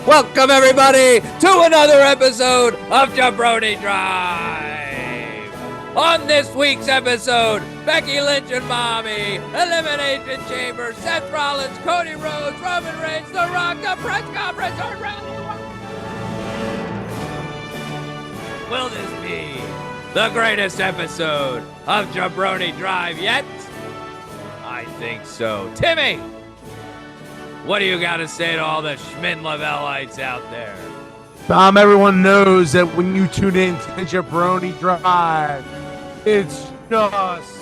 Welcome, everybody, to another episode of Jabroni Drive. On this week's episode, Becky Lynch and Mommy, Elimination Chamber, Seth Rollins, Cody Rhodes, Roman Reigns, The Rock, the press conference. Will this be the greatest episode of Jabroni Drive yet? I think so. Timmy, what do you got to say to all the Schmid-Lavelites out there? Tom, everyone knows that when you tune in to Jabroni Drive, it's just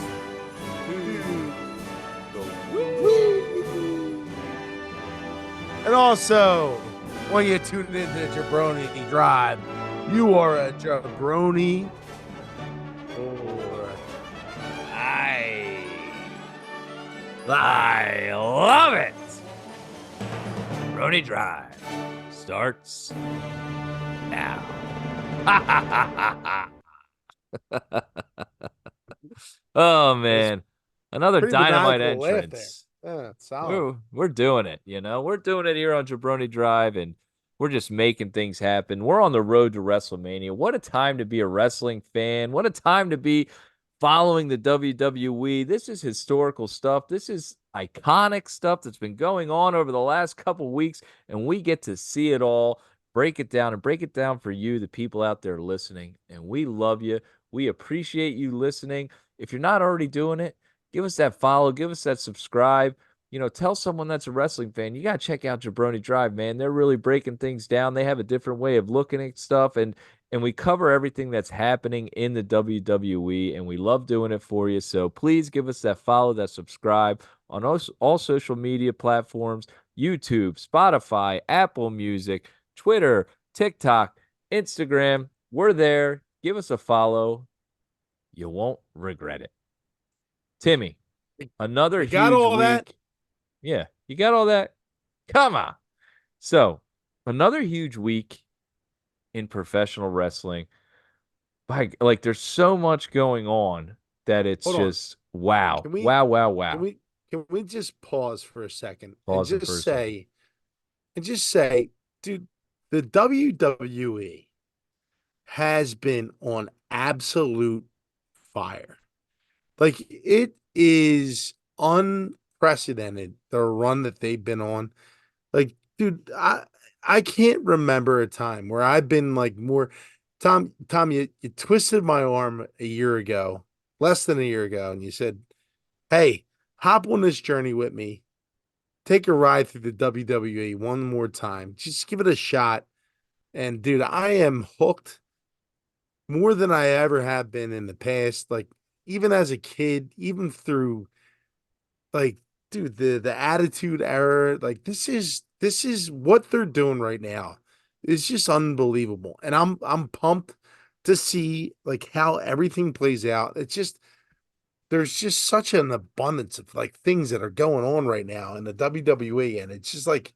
and also, when you tune in to Jabroni Drive, you are a jabroni or I love it. Jabroni Drive starts now. Oh, man. Another pretty dynamite maniacal entrance. Yeah, solid. We're doing it, you know. We're doing it here on Jabroni Drive, and we're just making things happen. We're on the road to WrestleMania. What a time to be a wrestling fan. What a time to be following the WWE. This is historical stuff. This is iconic stuff that's been going on over the last couple weeks, and we get to see it all, break it down for you, the people out there listening. And we love you. We appreciate you listening. If you're not already doing it, give us that follow, give us that subscribe. You know, tell someone that's a wrestling fan, you got to check out Jabroni Drive, man. They're really breaking things down. They have a different way of looking at stuff, and we cover everything that's happening in the WWE, and we love doing it for you. So please give us that follow, that subscribe on all social media platforms, YouTube, Spotify, Apple Music, Twitter, TikTok, Instagram. We're there. Give us a follow. You won't regret it. Timmy, another You got huge all week. that? Yeah, you got all that? Come on. So, another huge week in professional wrestling. Like, there's so much going on that it's just wow. Wow. Can we just pause for a second Pause and it for just a second. say, dude, the WWE has been on absolute fire. Like, it is unprecedented, the run that they've been on. Like, dude, I can't remember a time where I've been like more. Tom, you twisted my arm a year ago, less than a year ago, and you said, "Hey, hop on this journey with me. Take a ride through the WWE one more time. Just give it a shot." And dude, I am hooked more than I ever have been in the past. Like, even as a kid, even through like, dude, the attitude era, like this is what they're doing right now. It's just unbelievable. And I'm pumped to see like how everything plays out. It's just there's just such an abundance of like things that are going on right now in the WWE, and it's just like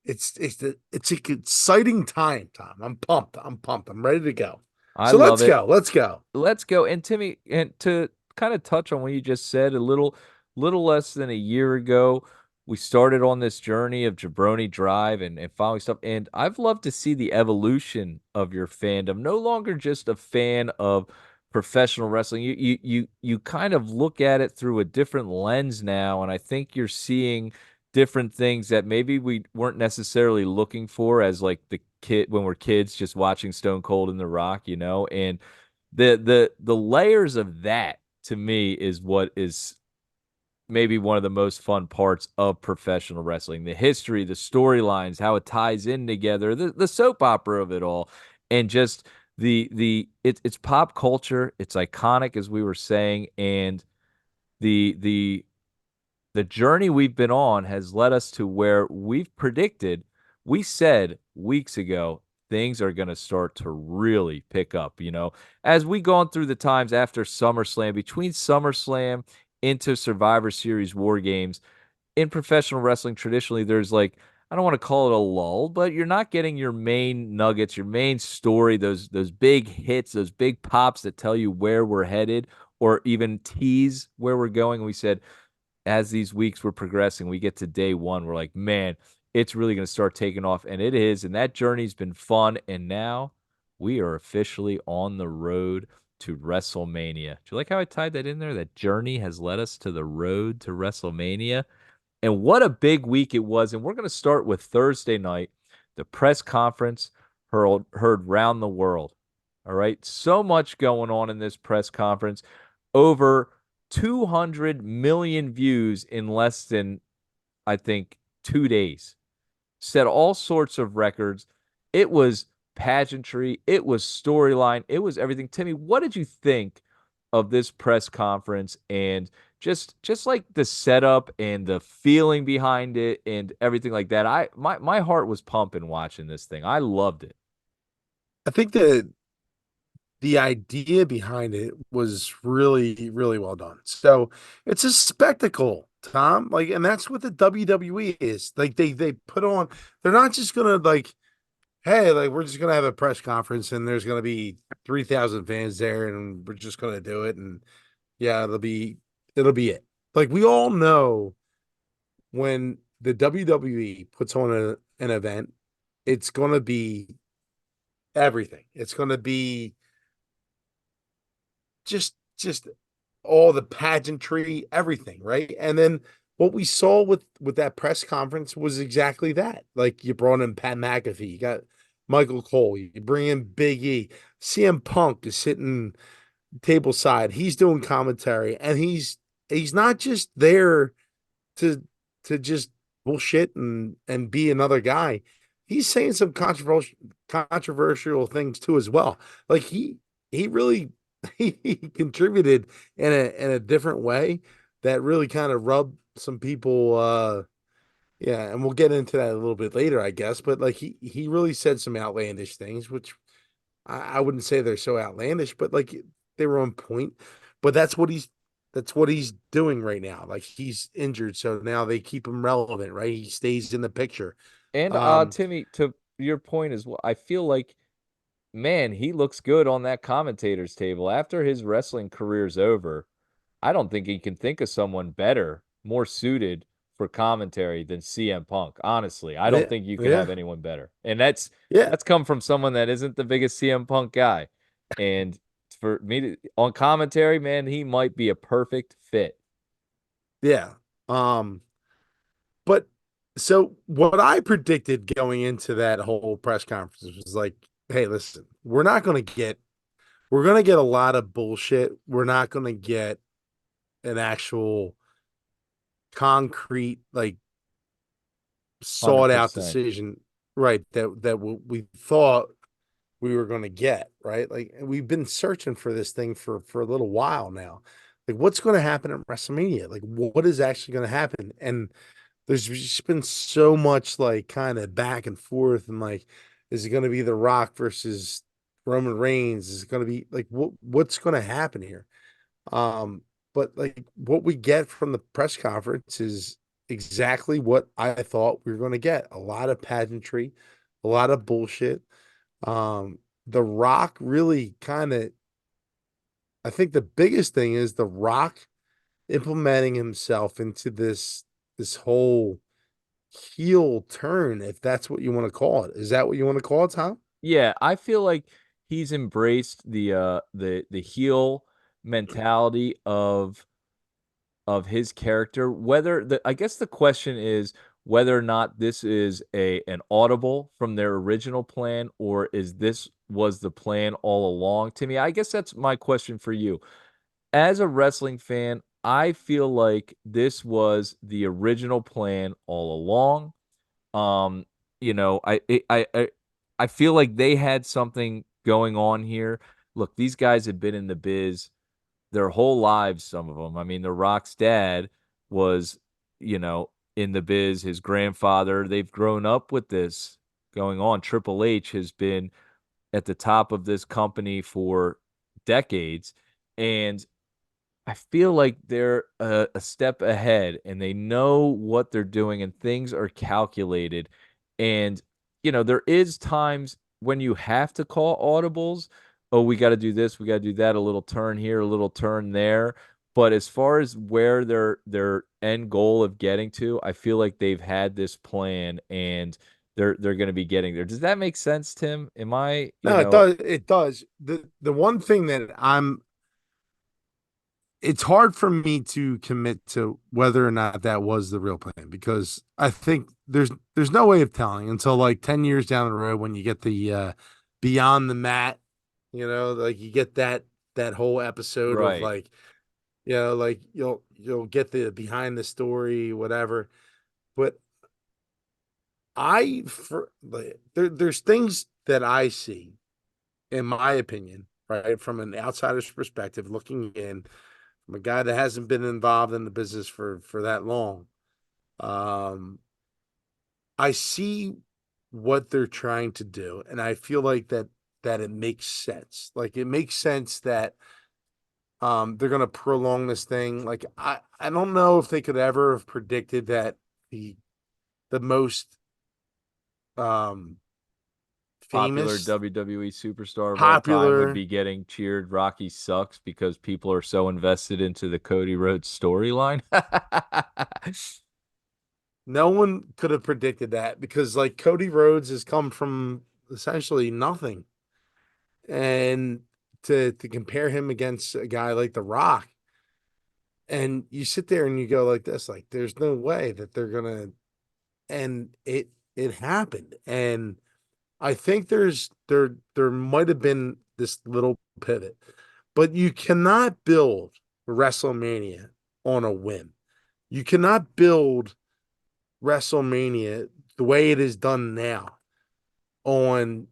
it's an exciting time, Tom. I'm pumped. I'm ready to go. I So love let's it. go. Let's go. Let's go. And Timmy, and to kind of touch on what you just said, a little less than a year ago, we started on this journey of Jabroni Drive and following stuff. And I've loved to see the evolution of your fandom. No longer just a fan of professional wrestling. You kind of look at it through a different lens now, and I think you're seeing different things that maybe we weren't necessarily looking for as like the kid when we're kids just watching Stone Cold and The Rock, you know. And the layers of that to me is what is maybe one of the most fun parts of professional wrestling. The history, the storylines, how it ties in together, the soap opera of it all, and just it's pop culture, it's iconic as we were saying, and the journey we've been on has led us to where we said weeks ago things are going to start to really pick up, you know, as we gone through the times after SummerSlam, between SummerSlam into Survivor Series War Games. In professional wrestling, traditionally, there's like, I don't want to call it a lull, but you're not getting your main nuggets, your main story, those big hits, those big pops that tell you where we're headed or even tease where we're going. We said, as these weeks were progressing, we get to day one. We're like, man, it's really going to start taking off. And it is. And that journey's been fun. And now we are officially on the road to WrestleMania. Do you like how I tied that in there? That journey has led us to the road to WrestleMania. And what a big week it was. And we're going to start with Thursday night, the press conference heard round the world. All right. So much going on in this press conference. Over 200 million views in less than, I think, 2 days. Set all sorts of records. It was pageantry. It was storyline. It was everything. Timmy, what did you think of this press conference and just like the setup and the feeling behind it and everything like that? My heart was pumping watching this thing. I loved it. I think that the idea behind it was really, really well done. So it's a spectacle, Tom. Like, and that's what the WWE is. Like they put on, they're not just gonna like, hey, like we're just gonna have a press conference and there's gonna be 3,000 fans there and we're just gonna do it. And yeah, it'll be it. Like we all know when the WWE puts on an event, it's gonna be everything. It's gonna be just all the pageantry, everything, right? And then what we saw with that press conference was exactly that. Like you brought in Pat McAfee, you got Michael Cole, you bring in Big E, CM Punk is sitting table side, he's doing commentary, and he's not just there to just bullshit and be another guy. He's saying some controversial things too as well. Like he really he contributed in a different way that really kind of rubbed some people yeah, and we'll get into that a little bit later, I guess. But like he really said some outlandish things, which I wouldn't say they're so outlandish, but like they were on point. But that's what he's doing right now. Like he's injured, so now they keep him relevant, right? He stays in the picture. And Um, Timmy, to your point as well, I feel like, man, he looks good on that commentator's table. After his wrestling career's over, I don't think he can think of someone better, more suited for commentary than CM Punk. Honestly, I don't yeah, think you can yeah, have anyone better. And that's yeah, that's come from someone that isn't the biggest CM Punk guy. And for me to, on commentary, man, he might be a perfect fit. yeah. Um, but so what I predicted going into that whole press conference was like, hey, listen, we're gonna get a lot of bullshit. We're not gonna get an actual concrete, like sought out 100%. decision, right? That we thought we were going to get, right? Like we've been searching for this thing for a little while now. Like what's going to happen at WrestleMania? Like what is actually going to happen? And there's just been so much like kind of back and forth and like is it going to be The Rock versus Roman Reigns? Is it going to be like what's going to happen here? Um, but like what we get from the press conference is exactly what I thought we were going to get. A lot of pageantry, a lot of bullshit. The Rock really kind of, I think the biggest thing is The Rock implementing himself into this whole heel turn, if that's what you want to call it. Is that what you want to call it, Tom? Yeah, I feel like he's embraced the heel mentality of his character. Whether the I guess the question is whether or not this is a an audible from their original plan or is this was the plan all along. Timmy, I guess that's my question for you. As a wrestling fan, I feel like this was the original plan all along. Um, I feel like they had something going on here. Look, these guys have been in the biz their whole lives, some of them. I mean, The Rock's dad was, in the biz, his grandfather, they've grown up with this going on. Triple H has been at the top of this company for decades. And I feel like they're a step ahead and they know what they're doing and things are calculated. And, there is times when you have to call audibles. Oh, we got to do this, we got to do that, a little turn here, a little turn there. But as far as where their end goal of getting to, I feel like they've had this plan and they're going to be getting there. Does that make sense, Tim? Am I, No, it does. It does. The one thing that it's hard for me to commit to whether or not that was the real plan because I think there's no way of telling until like 10 years down the road when you get the beyond the mat, like you get that whole episode of right? like, like you'll get the behind the story, whatever. But there's things that I see, in my opinion, right, from an outsider's perspective, looking in, from a guy that hasn't been involved in the business for that long. Um, I see what they're trying to do, and I feel like that it makes sense. Like it makes sense that they're gonna prolong this thing. Like I don't know if they could ever have predicted that the most um Popular famous, WWE superstar of all time would popular. be getting cheered Rocky sucks because people are so invested into the Cody Rhodes storyline. No one could have predicted that because like Cody Rhodes has come from essentially nothing. And to compare him against a guy like The Rock, and you sit there and you go like this, like there's no way that they're gonna, and it happened. And I think there might have been this little pivot, but you cannot build WrestleMania on a whim. You cannot build WrestleMania the way it is done now on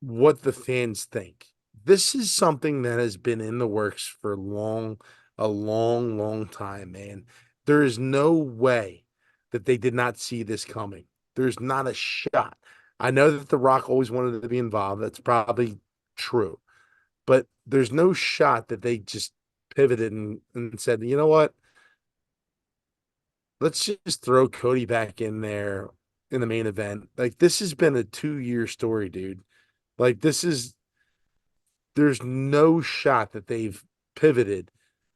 what the fans think. This is something that has been in the works for a long, long time, man. There is no way that they did not see this coming. There's not a shot. I know that The Rock always wanted to be involved. That's probably true. But there's no shot that they just pivoted and said, you know what? Let's just throw Cody back in there in the main event. Like, this has been a 2-year story, dude. Like, there's no shot that they've pivoted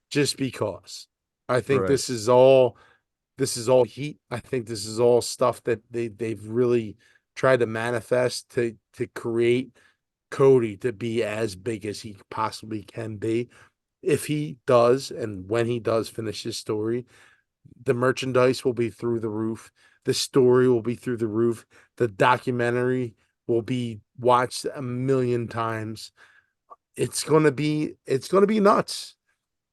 just because. I think Right. this is all heat. I think this is all stuff that they've really tried to manifest to create Cody to be as big as he possibly can be. If he does, and when he does finish his story, the merchandise will be through the roof. The story will be through the roof. The documentary will be watched a million times. It's gonna be nuts.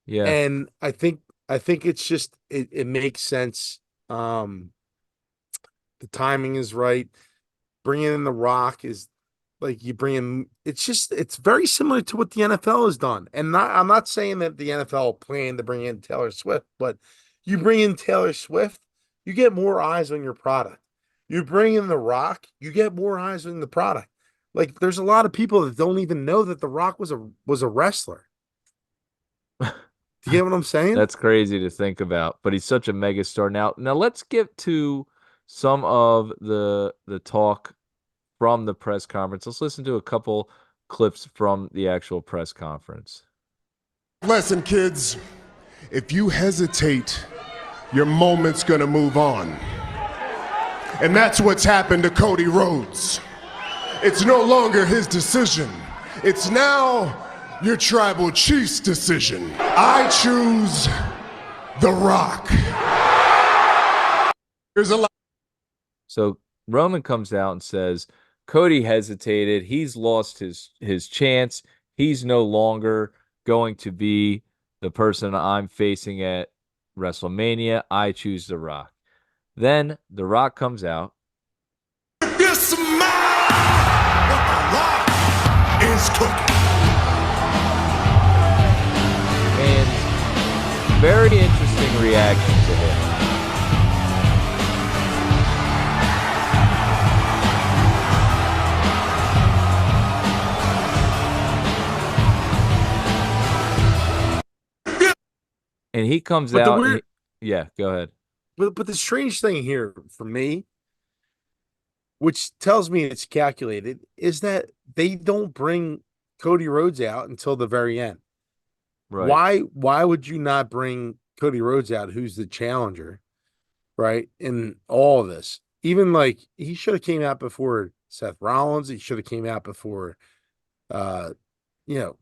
Yeah. And I think it's just it makes sense. Um, the timing is right. Bringing in The Rock is like you bring in. It's very similar to what the NFL has done. And I'm not saying that the NFL planned to bring in Taylor Swift, but you bring in Taylor Swift, you get more eyes on your product. You bring in The Rock, you get more eyes on the product. Like there's a lot of people that don't even know that The Rock was a wrestler. Do you get what I'm saying? That's crazy to think about, but he's such a megastar now. Now let's get to some of the talk from the press conference. Let's listen to a couple clips from the actual press conference. Lesson, kids. If you hesitate, your moment's gonna move on. And that's what's happened to Cody Rhodes. It's no longer his decision. It's now your tribal chief's decision. I choose The Rock. There's a lot. So Roman comes out and says Cody hesitated. He's lost his chance. He's no longer going to be the person I'm facing at WrestleMania. I choose The Rock. Then The Rock comes out. This man, what The Rock is cooking. And very interesting reaction to him. And he comes But the out and weird yeah, go ahead. but the strange thing here for me, which tells me it's calculated, is that they don't bring Cody Rhodes out until the very end. Right. Why would you not bring Cody Rhodes out, who's the challenger, right? In all of this. Even like he should have came out before Seth Rollins. He should have came out before uh you know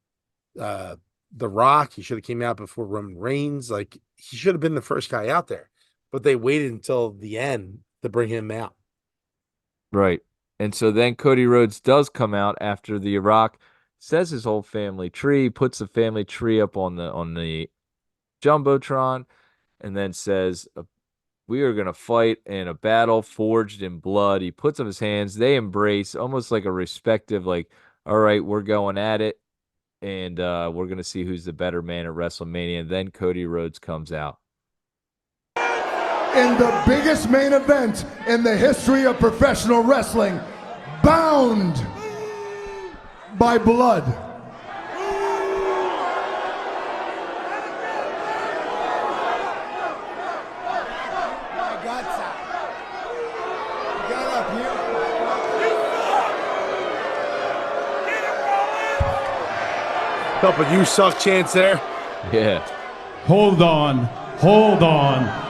The Rock. He should have came out before Roman Reigns. Like he should have been the first guy out there. But they waited until the end to bring him out. Right. And so then Cody Rhodes does come out after the Rock says his whole family tree, puts the family tree up on the Jumbotron, and then says, we are going to fight in a battle forged in blood. He puts up his hands. They embrace almost like a respective, like, all right, we're going at it. And we're going to see who's the better man at WrestleMania. And then Cody Rhodes comes out. In the biggest main event in the history of professional wrestling, bound by blood. Couple you suck chance there. Yeah. Hold on. Hold on.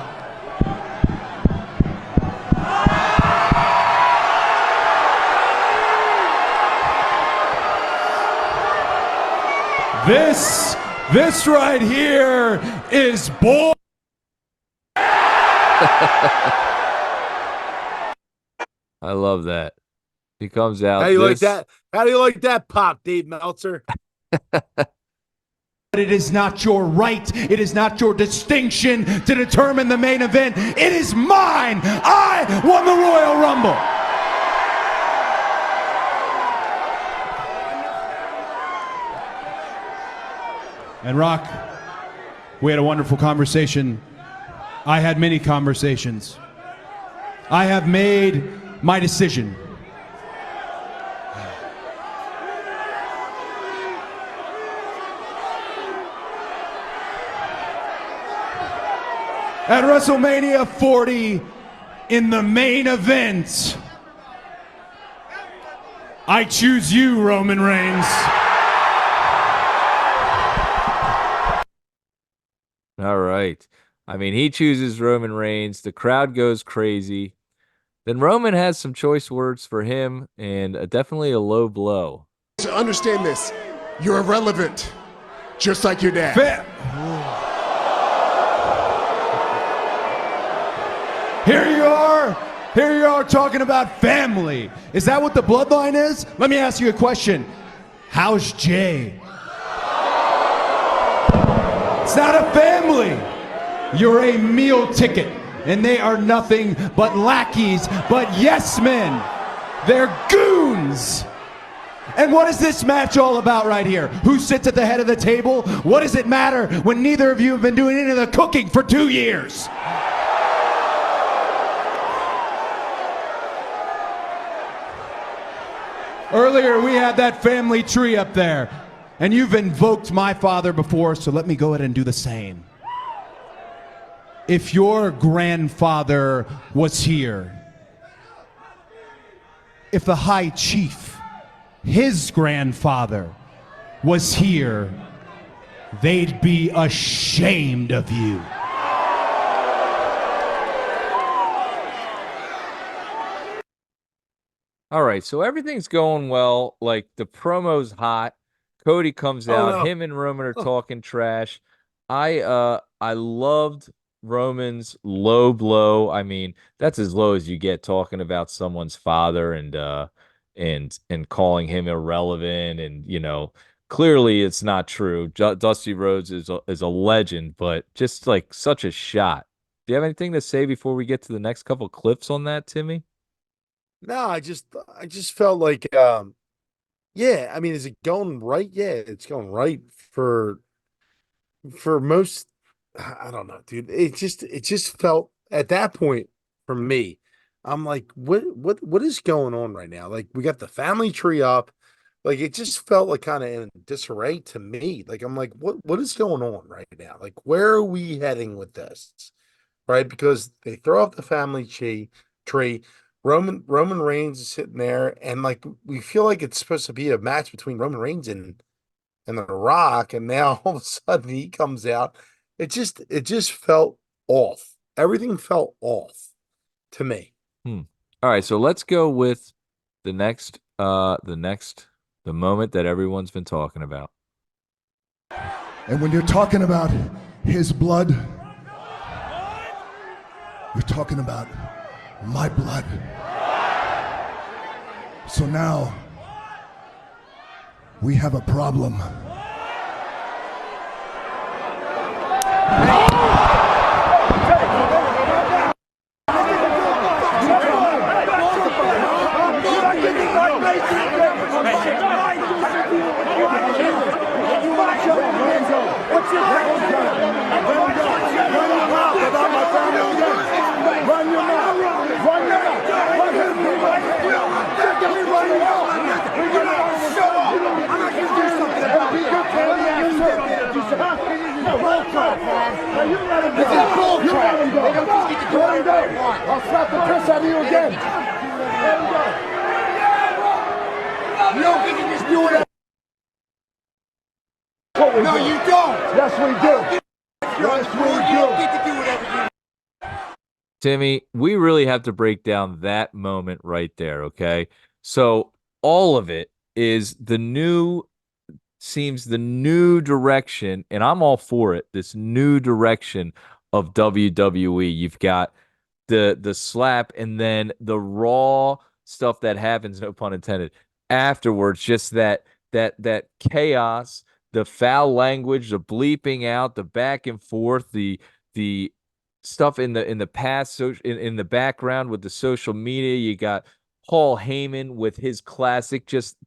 This right here is bull. I love that. He comes out. How do you like that? How do you like that pop, Dave Meltzer? But it is not your right. It is not your distinction to determine the main event. It is mine. I won the Royal Rumble. And Rock, we had a wonderful conversation. I had many conversations. I have made my decision. At WrestleMania 40, in the main event, I choose you, Roman Reigns. All right. I mean, he chooses Roman Reigns. The crowd goes crazy. Then Roman has some choice words for him and definitely a low blow. To understand this, you're irrelevant, just like your dad. Here you are talking about family. Is that what the bloodline is? Let me ask you a question. How's Jey? It's not a family. You're a meal ticket, and they are nothing but lackeys, but yes men. They're goons. And what is this match all about right here? Who sits at the head of the table? What does it matter when neither of you have been doing any of the cooking for 2 years? Earlier, we had that family tree up there, and you've invoked my father before, so let me go ahead and do the same. If your grandfather was here, if the High Chief, his grandfather, was here, they'd be ashamed of you. All right, so everything's going well. Like the promo's hot. Cody comes out. No. Him and Roman are talking trash. I loved Roman's low blow. I mean, that's as low as you get talking about someone's father and calling him irrelevant and clearly it's not true. Dusty Rhodes is a legend, but just like such a shot. Do you have anything to say before we get to the next couple clips on that, Timmy? No, I just felt like yeah, I mean, is it going right? Yeah, it's going right for most. I don't know, dude. It just felt at that point for me. I'm like, what is going on right now? Like we got the family tree up. Like it just felt like kind of in disarray to me. Like I'm like, what is going on right now? Like where are we heading with this? Right? Because they throw up the family tree. Roman Reigns is sitting there, and like we feel like it's supposed to be a match between Roman Reigns and and The Rock, and now all of a sudden he comes out. It just felt off. Everything felt off to me. All right, so let's go with the the moment that everyone's been talking about. And when you're talking about his blood, you're talking about my blood. So now we have a problem. I'll slap the piss out of you again. You don't get to just do it. No, you don't. Yes, we do. Yes, we do. Get to do whatever you. Timmy, we really have to break down that moment right there, okay? So all of it is the new direction, and I'm all for it. This new direction of WWE. You've got the slap and then the raw stuff that happens, no pun intended, afterwards, just that chaos, the foul language, the bleeping out, the back and forth, the stuff in the past, so in the background with the social media. You got Paul Heyman with his classic, just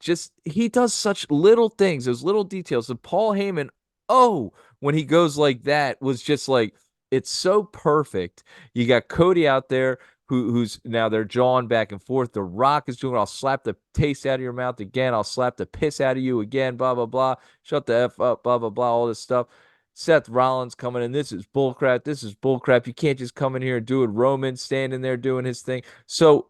he does such little things, those little details. So Paul Heyman, oh, when he goes like that, was just like, it's so perfect. You got Cody out there who's now they're jawing back and forth. The Rock is doing, I'll slap the taste out of your mouth again. I'll slap the piss out of you again, blah, blah, blah. Shut the F up, blah, blah, blah, all this stuff. Seth Rollins coming in. This is bullcrap. This is bullcrap. You can't just come in here and do it. Roman standing there doing his thing. So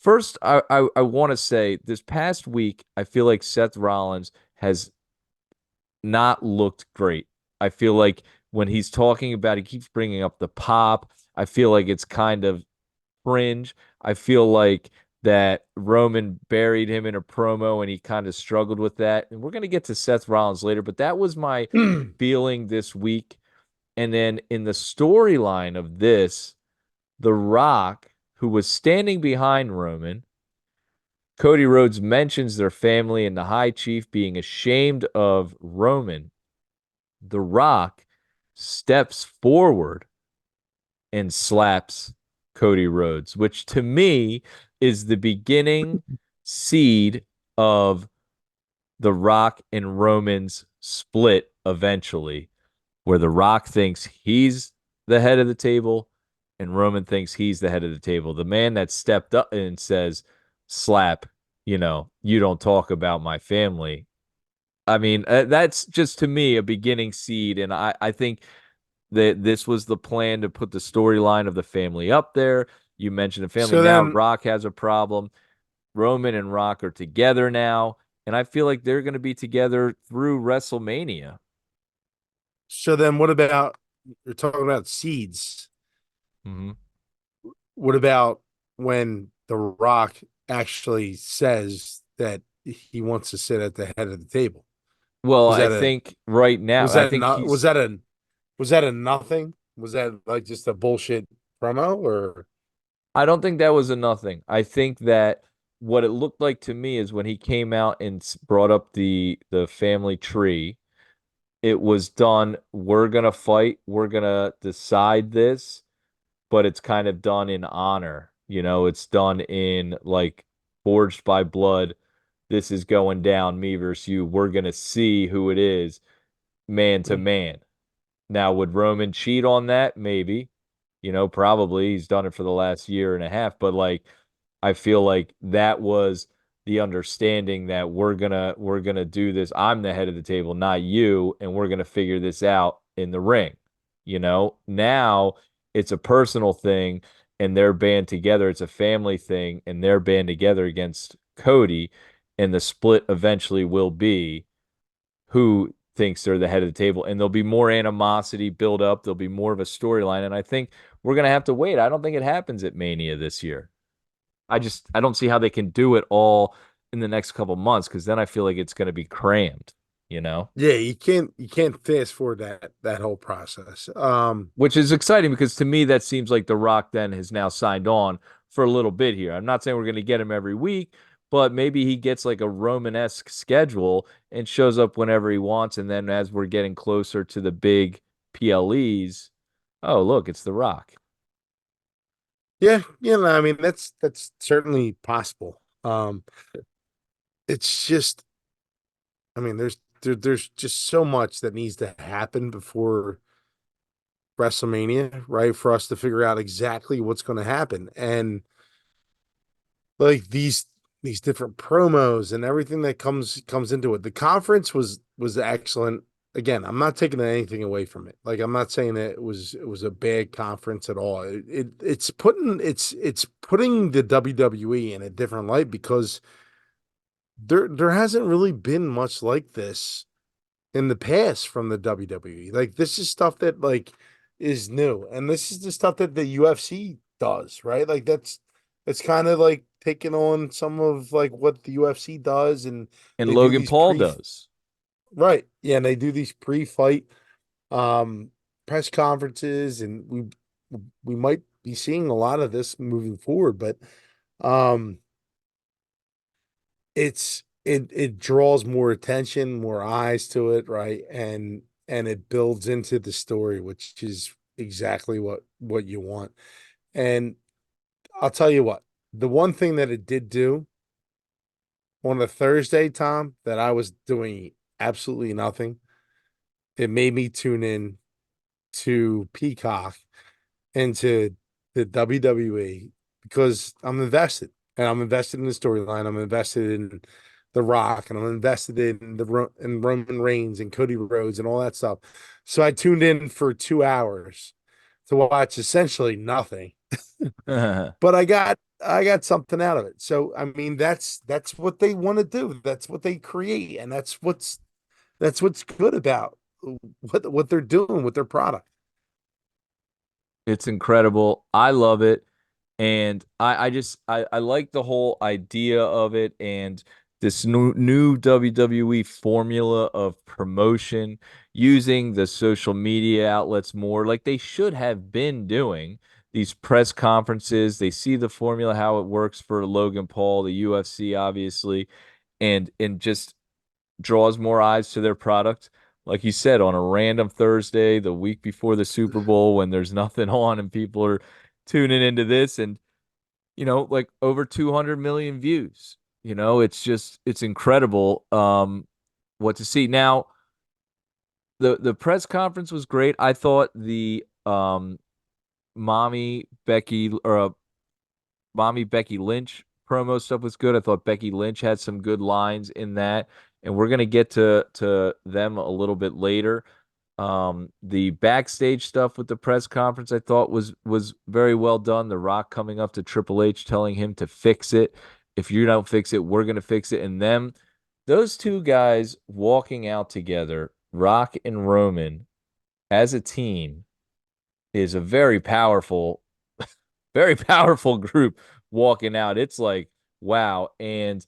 first, I want to say this past week, I feel like Seth Rollins has not looked great. I feel like when he's talking about, he keeps bringing up the pop. I feel like it's kind of cringe. I feel like that Roman buried him in a promo and he kind of struggled with that. And we're going to get to Seth Rollins later, but that was my feeling this week. And then in the storyline of this, The Rock, who was standing behind Roman, Cody Rhodes mentions their family and the High Chief being ashamed of Roman. The Rock steps forward and slaps Cody Rhodes, which to me is the beginning seed of The Rock and Roman's split eventually, where The Rock thinks he's the head of the table and Roman thinks he's the head of the table. The man that stepped up and says, slap, you don't talk about my family. I mean, that's just to me a beginning seed. And I think that this was the plan to put the storyline of the family up there. You mentioned the family. So now then, Rock has a problem. Roman and Rock are together now. And I feel like they're going to be together through WrestleMania. so then what about, you're talking about seeds. Mm-hmm. What about when The Rock actually says that he wants to sit at the head of the table? Well, Was I that a think right now, was I that think not he's. was that a nothing? Was that like just a bullshit promo or I don't think that was a nothing. I think that what it looked like to me is when he came out and brought up the family tree, it was done. We're gonna fight. We're gonna decide this, but it's kind of done in honor. It's done in like forged by blood. This is going down, me versus you. We're gonna see who it is, man to man. Now, would Roman cheat on that? Maybe. Probably. He's done it for the last year and a half, but like I feel like that was the understanding that we're gonna do this. I'm the head of the table, not you, and we're gonna figure this out in the ring. Now it's a personal thing and they're band together. It's a family thing and they're band together against Cody, and the split eventually will be who thinks they're the head of the table, and there'll be more animosity build up. There'll be more of a storyline, and I think we're gonna have to wait. I don't think it happens at Mania this year. I don't see how they can do it all in the next couple months because then I feel like it's gonna be crammed, you know? Yeah, you can't fast forward that whole process. Which is exciting because to me that seems like The Rock then has now signed on for a little bit here. I'm not saying we're going to get him every week, but maybe he gets like a Roman-esque schedule and shows up whenever he wants. And then as we're getting closer to the big PLEs, oh look, it's The Rock. Yeah, I mean that's certainly possible. It's just, I mean, there's just so much that needs to happen before WrestleMania, right? For us to figure out exactly what's going to happen. And like these different promos and everything that comes into it. The conference was excellent. Again, I'm not taking anything away from it. Like I'm not saying that it was a bad conference at all. It's putting the WWE in a different light because there hasn't really been much like this in the past from the WWE. Like this is stuff that like is new, and this is the stuff that the UFC does, right? Like that's kind of like taking on some of like what the UFC does, and And they do Logan these Paul does. right, yeah, and they do these pre-fight um press conferences, and we might be seeing a lot of this moving forward, but um it draws more attention, more eyes to it, right? And it builds into the story, which is exactly what you want. And I'll tell you what, the one thing that it did do on a Thursday, Tom, that I was doing absolutely nothing, it made me tune in to Peacock and to the WWE because I'm invested, and I'm invested in the storyline. I'm invested in The Rock, and I'm invested in in Roman Reigns and Cody Rhodes and all that stuff. So I tuned in for 2 hours to watch essentially nothing, but I got something out of it. So I mean, that's what they want to do. That's what they create, and that's what's good about what they're doing with their product. It's incredible. I love it. And I like the whole idea of it and this new WWE formula of promotion using the social media outlets more like they should have been doing these press conferences. They see the formula, how it works for Logan Paul, the UFC, obviously, and just draws more eyes to their product. Like you said, on a random Thursday, the week before the Super Bowl, when there's nothing on and people are tuning into this, and like over 200 million views. It's incredible what to see. Now, the press conference was great. I thought the mommy Becky or mommy Becky Lynch promo stuff was good. I thought Becky Lynch had some good lines in that, and we're gonna get to them a little bit later. The backstage stuff with the press conference I thought was very well done. The Rock coming up to Triple H telling him to fix it. If you don't fix it, we're gonna fix it. And those two guys walking out together, Rock and Roman, as a team, is a very powerful group walking out. It's like, wow. And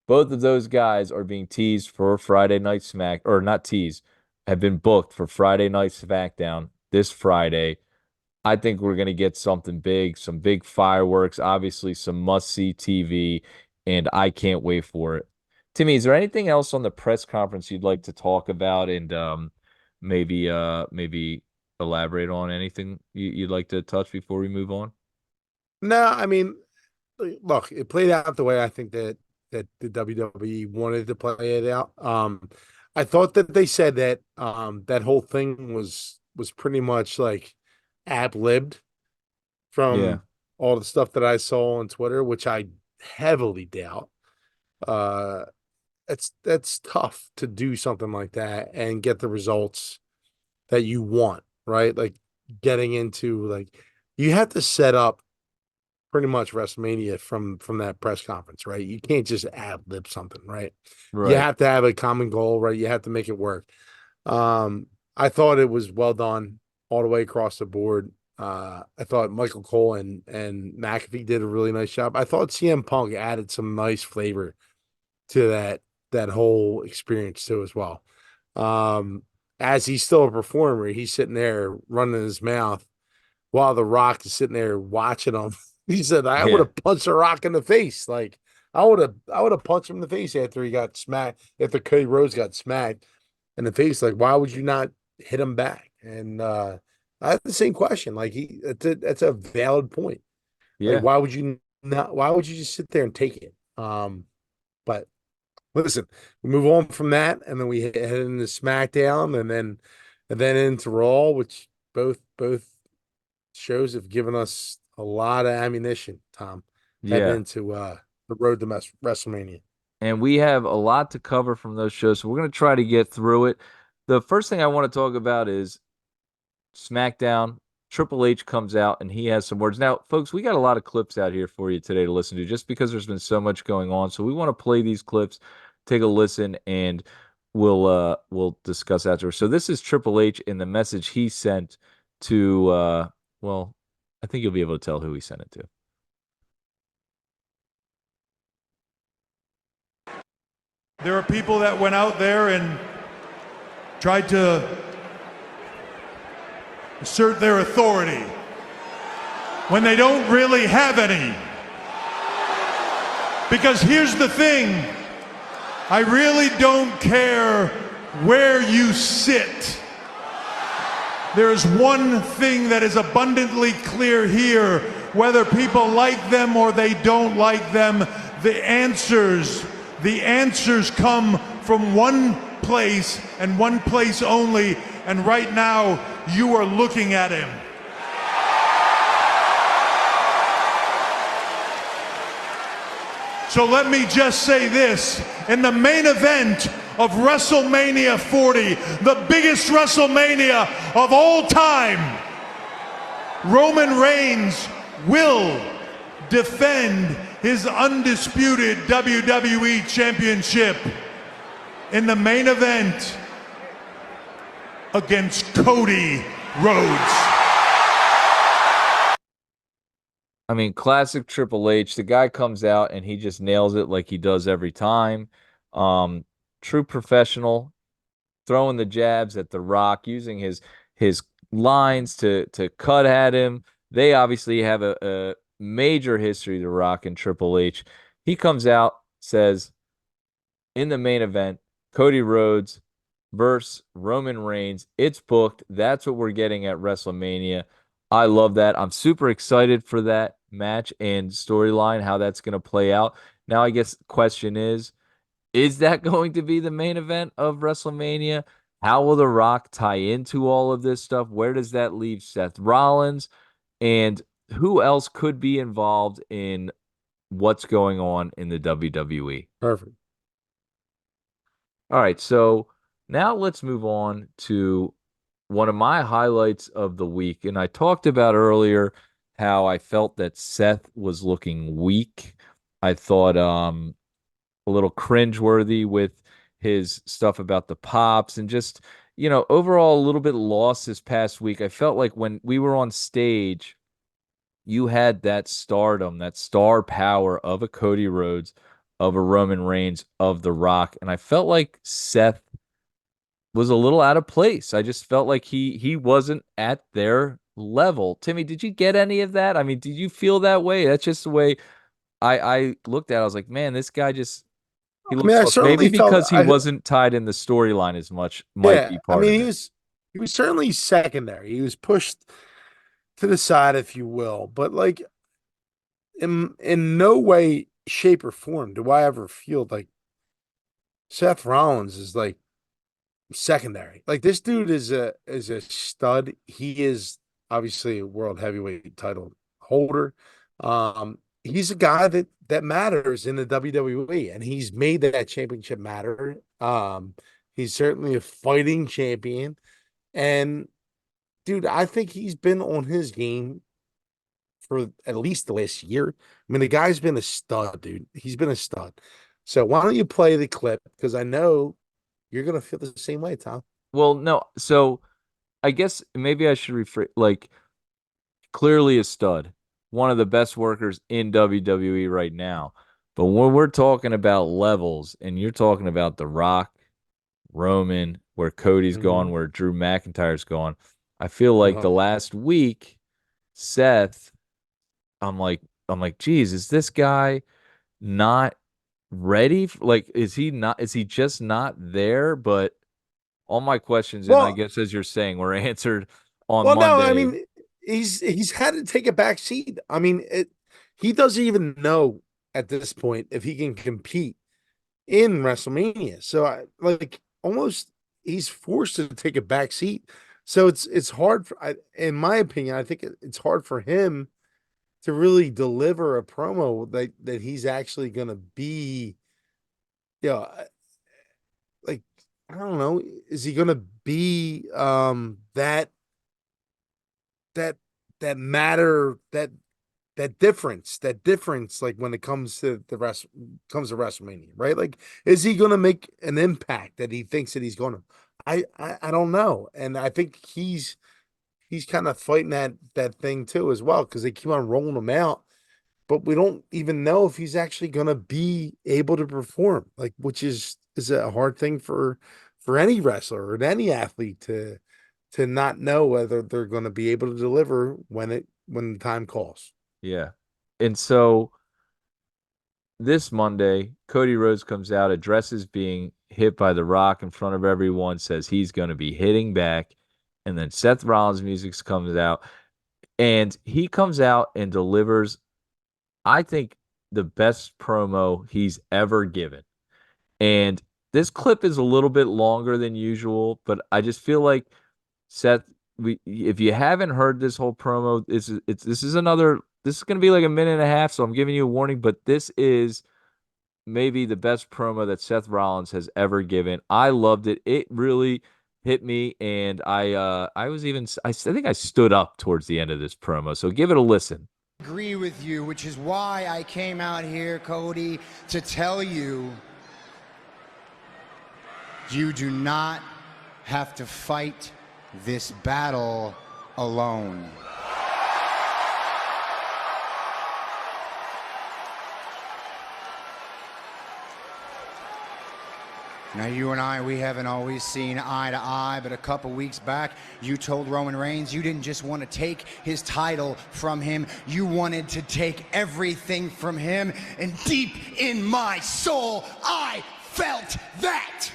both of those guys are being teased for Friday Night Smack, or not teased, have been booked for Friday Night SmackDown this Friday. I think we're going to get something big, some big fireworks, obviously some must-see TV, and I can't wait for it. Timmy, is there anything else on the press conference you'd like to talk about and maybe elaborate on anything you'd like to touch before we move on? No, I mean, look, it played out the way I think that the WWE wanted to play it out. I thought that they said that that whole thing was pretty much like ad-libbed Yeah. from all the stuff that I saw on Twitter, which I heavily doubt. Uh, that's tough to do something like that and get the results that you want, right? Like getting into like you have to set up pretty much WrestleMania from that press conference, right? You can't just ad lib something, right? You Right. have to have a common goal, right? You have to make it work. I thought it was well done all the way across the board. I thought Michael Cole and McAfee did a really nice job. I thought CM Punk added some nice flavor to that whole experience too as well. As he's still a performer, he's sitting there running his mouth while The Rock is sitting there watching him. He said, "I would Yeah. have punched The Rock in the face. Like I would have punched him in the face after he got smacked. After Cody Rhodes got smacked in the face. Like, why would you not hit him back?" And I have the same question. Like, that's a valid point. Like, Yeah. why would you not? Why would you just sit there and take it? But listen, we move on from that, and then we head into SmackDown, and then into Raw, which both shows have given us a lot of ammunition, Tom, heading Yeah. into the road to WrestleMania. And we have a lot to cover from those shows, so we're going to try to get through it. The first thing I want to talk about is SmackDown. Triple H comes out and he has some words. Now, folks, we got a lot of clips out here for you today to listen to just because there's been so much going on. So we want to play these clips, take a listen, and we'll discuss after. So this is Triple H in the message he sent to well, I think you'll be able to tell who he sent it to. There are people that went out there and tried to assert their authority when they don't really have any. Because here's the thing, I really don't care where you sit. There's one thing that is abundantly clear here, whether people like them or they don't like them, the answers come from one place and one place only, and right now you are looking at him. So let me just say this, in the main event of WrestleMania 40, the biggest WrestleMania of all time, Roman Reigns will defend his undisputed WWE Championship in the main event against Cody Rhodes. I mean, classic Triple H. The guy comes out and he just nails it like he does every time. True professional, throwing the jabs at The Rock, using his lines to cut at him. They obviously have a major history, The Rock and Triple H. He comes out, says, in the main event, Cody Rhodes versus Roman Reigns. It's booked. That's what we're getting at WrestleMania. I love that. I'm super excited for that match and storyline, how that's going to play out. Now, I guess the question is that going to be the main event of WrestleMania? How will The Rock tie into all of this stuff? Where does that leave Seth Rollins? And who else could be involved in what's going on in the WWE? Perfect. All right, so now let's move on to one of my highlights of the week. And I talked about earlier how I felt that Seth was looking weak. I thought a little cringeworthy with his stuff about the pops and just, overall a little bit lost this past week. I felt like when we were on stage, you had that stardom, that star power of a Cody Rhodes, of a Roman Reigns, of The Rock. And I felt like Seth was a little out of place. I just felt like he wasn't at their level. Timmy, did you get any of that? I mean, did you feel that way? That's just the way I looked at it. I was like, man, this guy just he I mean, looks I lost. Maybe certainly felt because he wasn't tied in the storyline as much might yeah. be I part mean, of he it. was certainly secondary. He was pushed to the side, if you will, but like in no way, shape, or form do I ever feel like Seth Rollins is like secondary. Like, this dude is a stud. He is obviously a world heavyweight title holder. He's a guy that matters in the WWE, and he's made that championship matter. He's certainly a fighting champion, and dude, I think he's been on his game for at least the last year. I mean, the guy's been a stud, dude. He's been a stud. So why don't you play the clip? Because I know you're gonna feel the same way, Tom. Well, no. So I guess maybe I should rephrase. Like, clearly a stud, one of the best workers in WWE right now. But when we're talking about levels, and you're talking about The Rock, Roman, where Cody's gone, where Drew McIntyre's gone, I feel like the last week, Seth, geez, is this guy not ready? Like, is he not? Is he just not there? But all my questions, and I Well, guess as you're saying, were answered on well, no, I Monday. mean, he's had to take a back seat. I mean, he doesn't even know at this point if he can compete in WrestleMania. So like almost he's forced to take a back seat. So it's hard for, in my opinion, I think it's hard for him to really deliver a promo that he's actually going to be, like, I don't know, is he going to be that that matter that difference like when it comes to WrestleMania, right? Like, is he going to make an impact that he thinks that he's going to? I don't know, and I think he's kind of fighting that thing too as well, because they keep on rolling him out, but we don't even know if he's actually going to be able to perform, like, which is a hard thing for any wrestler or any athlete to not know whether they're going to be able to deliver when the time calls. Yeah. And so this Monday, Cody Rhodes comes out, addresses being hit by The Rock in front of everyone, says he's going to be hitting back. And then Seth Rollins' music comes out, and he comes out and delivers, I think, the best promo he's ever given. And this clip is a little bit longer than usual, but I just feel like Seth, if you haven't heard this whole promo, this is going to be like a minute and a half, so I'm giving you a warning, but this is maybe the best promo that Seth Rollins has ever given. I loved it. It really hit me, and I think I stood up towards the end of this promo. So give it a listen. Agree with you, which is why I came out here, Cody, to tell you you do not have to fight this battle alone. Now, you and I, we haven't always seen eye to eye, but a couple weeks back, you told Roman Reigns you didn't just want to take his title from him, you wanted to take everything from him, and deep in my soul, I felt that.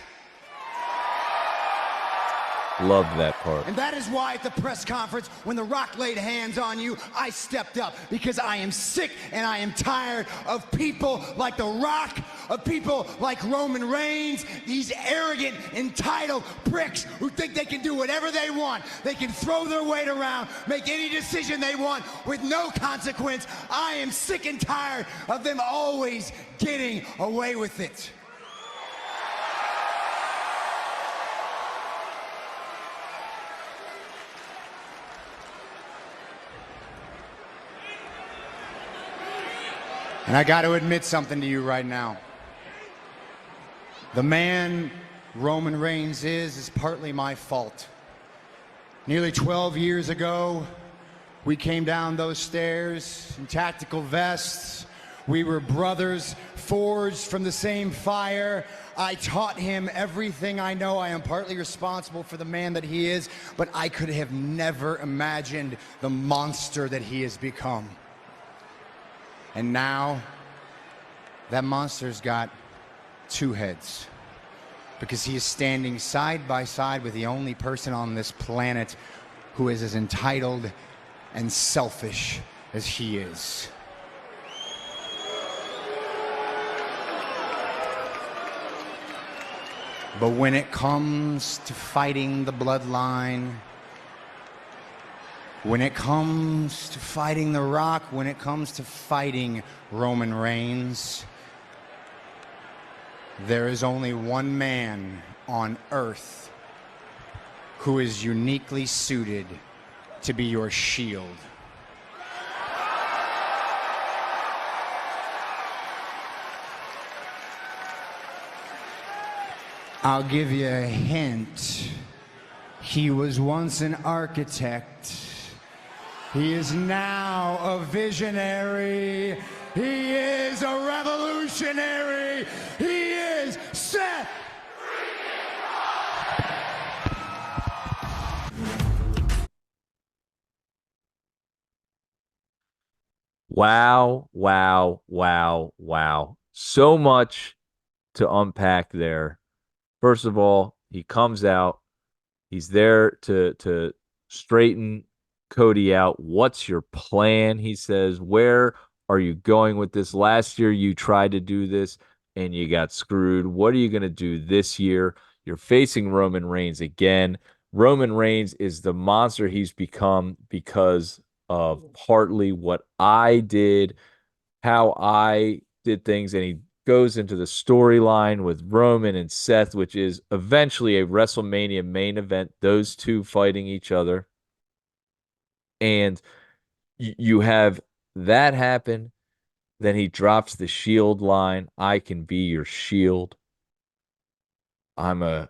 Love that part. And that is why at the press conference, when The Rock laid hands on you, I stepped up, because I am sick and I am tired of people like The Rock, of people like Roman Reigns, these arrogant, entitled pricks who think they can do whatever they want. They can throw their weight around, make any decision they want with no consequence. I am sick and tired of them always getting away with it. And I got to admit something to you right now. The man Roman Reigns is partly my fault. Nearly 12 years ago, we came down those stairs in tactical vests. We were brothers, forged from the same fire. I taught him everything I know. I am partly responsible for the man that he is, but I could have never imagined the monster that he has become. And now, that monster's got two heads, because he is standing side by side with the only person on this planet who is as entitled and selfish as he is. But when it comes to fighting the bloodline, when it comes to fighting The Rock, when it comes to fighting Roman Reigns, there is only one man on earth who is uniquely suited to be your shield. I'll give you a hint. He was once an architect. He is now a visionary. He is a revolutionary. He is Seth. Wow, wow, wow, wow. So much to unpack there. First of all, he comes out. He's there to straighten Cody out. What's your plan? He says, "Where are you going with this? Last year you tried to do this and you got screwed. What are you going to do this year? You're facing Roman Reigns again. Roman Reigns is the monster he's become because of partly what I did, how I did things, and he goes into the storyline with Roman and Seth, which is eventually a WrestleMania main event, those two fighting each other. And you have that happen. Then he drops the shield line. I can be your shield. I'm a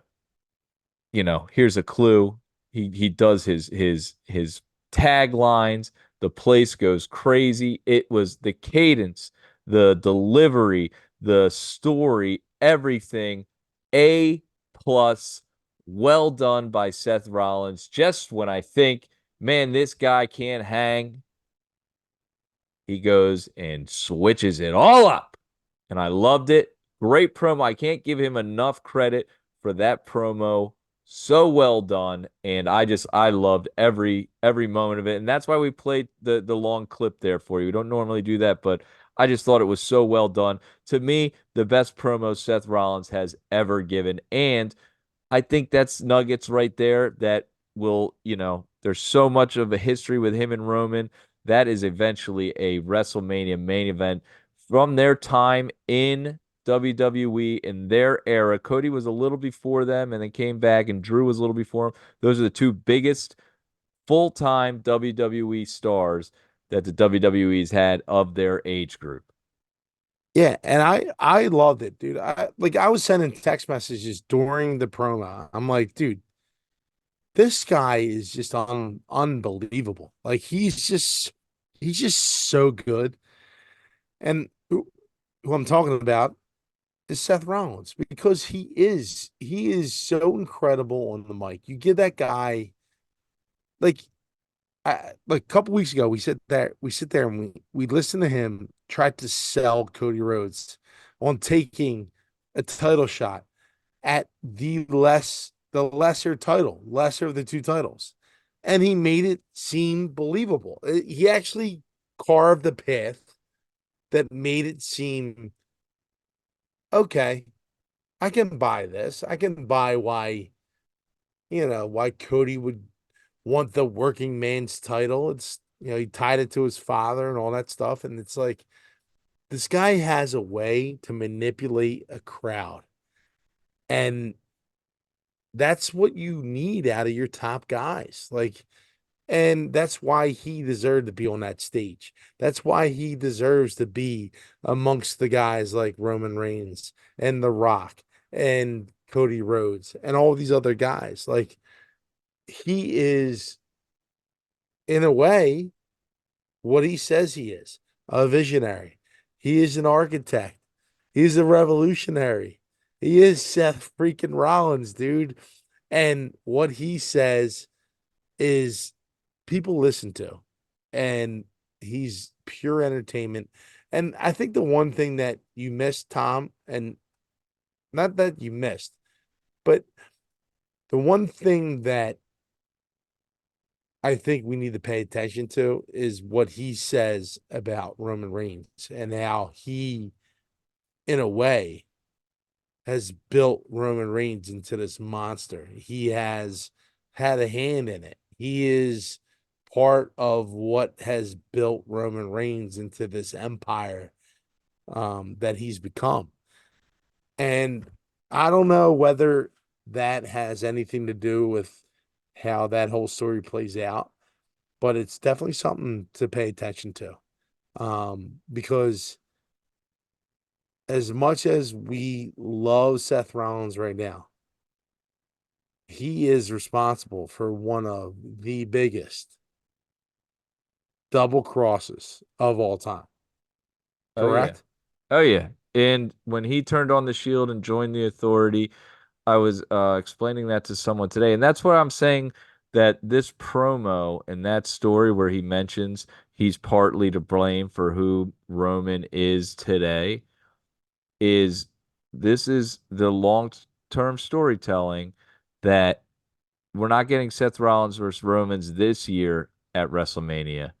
here's a clue. He does his taglines. The place goes crazy. It was the cadence, the delivery, the story, everything. A plus. Well done by Seth Rollins. Just when I think, man, this guy can't hang, he goes and switches it all up. And I loved it. Great promo. I can't give him enough credit for that promo. So well done. And I loved every moment of it. And that's why we played the long clip there for you. We don't normally do that, but I just thought it was so well done. To me, the best promo Seth Rollins has ever given. And I think that's nuggets right there that there's so much of a history with him and Roman. That is eventually a WrestleMania main event from their time in WWE in their era. Cody was a little before them and then came back, and Drew was a little before him. Those are the two biggest full-time WWE stars that the WWE's had of their age group. Yeah, and I loved it, dude. I was sending text messages during the promo. I'm like, dude, this guy is just unbelievable. Like he's just so good. And who I'm talking about is Seth Rollins because he is so incredible on the mic. You give that guy like like a couple weeks ago we sit there and we listen to him try to sell Cody Rhodes on taking a title shot at the lesser title, lesser of the two titles. And he made it seem believable. He actually carved the path that made it seem okay. I can buy this. I can buy why Cody would want the working man's title. It's he tied it to his father and all that stuff. And it's like this guy has a way to manipulate a crowd. And that's what you need out of your top guys. And that's why he deserved to be on that stage. That's why he deserves to be amongst the guys like Roman Reigns and The Rock and Cody Rhodes and all these other guys. Like he is, in a way, what he says he is, a visionary. He is an architect. He's a revolutionary. He is Seth freaking Rollins, dude. And what he says is people listen to, and he's pure entertainment. And I think the one thing that you missed, Tom, and not that you missed, but the one thing that I think we need to pay attention to is what he says about Roman Reigns and how he, in a way, has built Roman Reigns into this monster. He has had a hand in it. He is part of what has built Roman Reigns into this empire that he's become. And I don't know whether that has anything to do with how that whole story plays out, but it's definitely something to pay attention to. Because as much as we love Seth Rollins right now, he is responsible for one of the biggest double crosses of all time. Oh yeah. Correct? Oh yeah. And when he turned on the Shield and joined the Authority, I was explaining that to someone today, and that's what I'm saying, that this promo and that story where he mentions he's partly to blame for who Roman is today is this is the long-term storytelling that we're not getting Seth Rollins versus Romans this year at WrestleMania.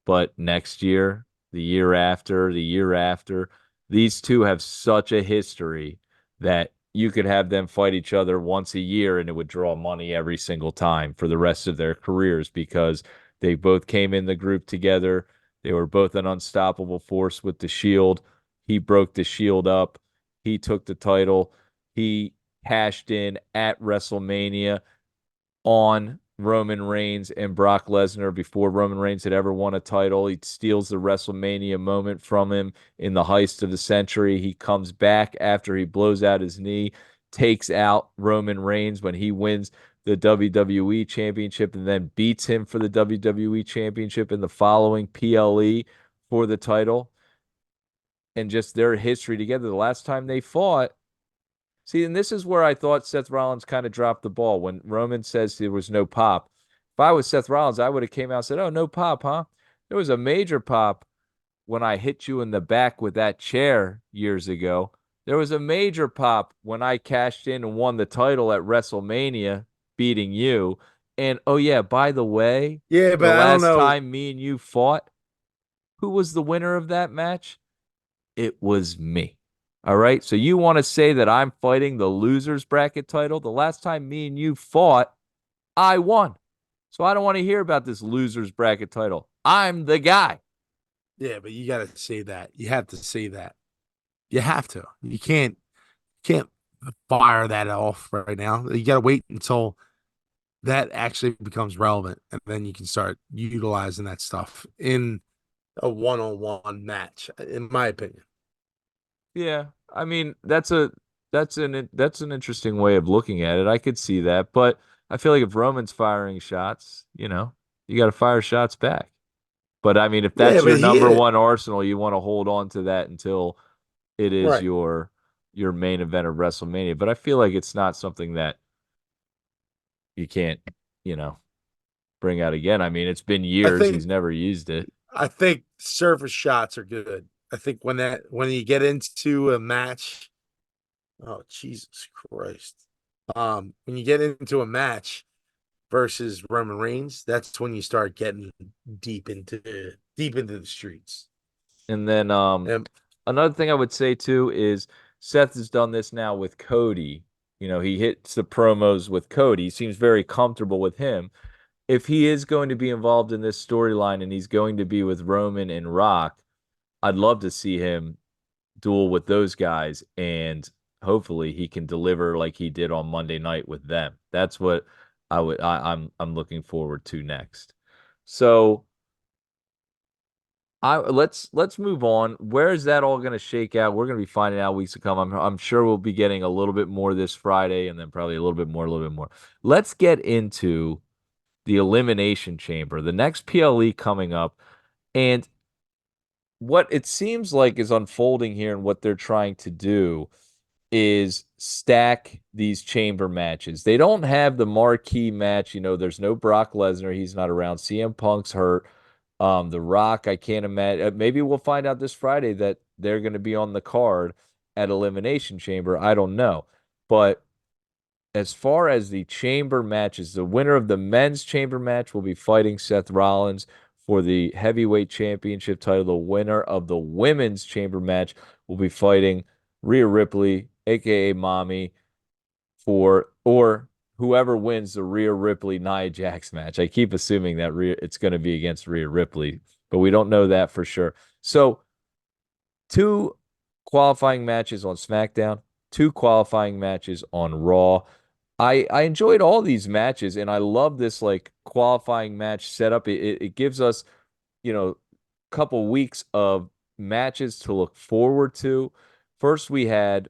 But next year, the year after, these two have such a history that you could have them fight each other once a year and it would draw money every single time for the rest of their careers because they both came in the group together. They were both an unstoppable force with the Shield. He broke the Shield up. He took the title. He cashed in at WrestleMania on Roman Reigns and Brock Lesnar before Roman Reigns had ever won a title. He steals the WrestleMania moment from him in the heist of the century. He comes back after he blows out his knee, takes out Roman Reigns when he wins the WWE Championship and then beats him for the WWE Championship in the following PLE for the title. And just their history together. The last time they fought, see, and this is where I thought Seth Rollins kind of dropped the ball when Roman says there was no pop. If I was Seth Rollins, I would have came out and said, "Oh, no pop, huh? There was a major pop when I hit you in the back with that chair years ago. There was a major pop when I cashed in and won the title at WrestleMania, beating you. And oh yeah, by the way, Yeah, the but I don't last know. time me and you fought, who was the winner of that match? It was me. All right. So you want to say that I'm fighting the losers bracket title? The last time me and you fought, I won. So I don't want to hear about this losers bracket title. I'm the guy. Yeah, but you got to say that. You have to say that. You have to. You can't fire that off right now. You got to wait until that actually becomes relevant, and then you can start utilizing that stuff in a one-on-one match, in my opinion. Yeah. I mean, that's an interesting way of looking at it. I could see that, but I feel like if Roman's firing shots, you got to fire shots back. But I mean, if Yeah, that's your but number one arsenal, you want to hold on to that until it is right. your main event of WrestleMania. But I feel like it's not something that you can't, you know, bring out again. I mean, it's been I years. think He's never used it. I think surface shots are good. I think when you get into a match, oh Jesus Christ. When you get into a match versus Roman Reigns, that's when you start getting deep into the streets. And then And another thing I would say too is Seth has done this now with Cody. He hits the promos with Cody. He seems very comfortable with him. If he is going to be involved in this storyline and he's going to be with Roman and Rock, I'd love to see him duel with those guys and hopefully he can deliver like he did on Monday night with them. That's what I'm looking forward to next. So let's move on. Where is that all going to shake out? We're going to be finding out weeks to come. I'm sure we'll be getting a little bit more this Friday and then probably a little bit more, a little bit more. Let's get into the Elimination Chamber, the next PLE coming up. And what it seems like is unfolding here and what they're trying to do is stack these chamber matches. They don't have the marquee match. There's no Brock Lesnar. He's not around. CM Punk's hurt. The Rock, I can't imagine. Maybe we'll find out this Friday that they're going to be on the card at Elimination Chamber. I don't know. But as far as the chamber matches, the winner of the men's chamber match will be fighting Seth Rollins for the heavyweight championship title. The winner of the women's chamber match will be fighting Rhea Ripley, aka Mommy, or whoever wins the Rhea Ripley Nia Jax match. I keep assuming that it's going to be against Rhea Ripley, but we don't know that for sure. So, two qualifying matches on SmackDown, two qualifying matches on Raw. I enjoyed all these matches, and I love this like qualifying match setup. It gives us, a couple weeks of matches to look forward to. First, we had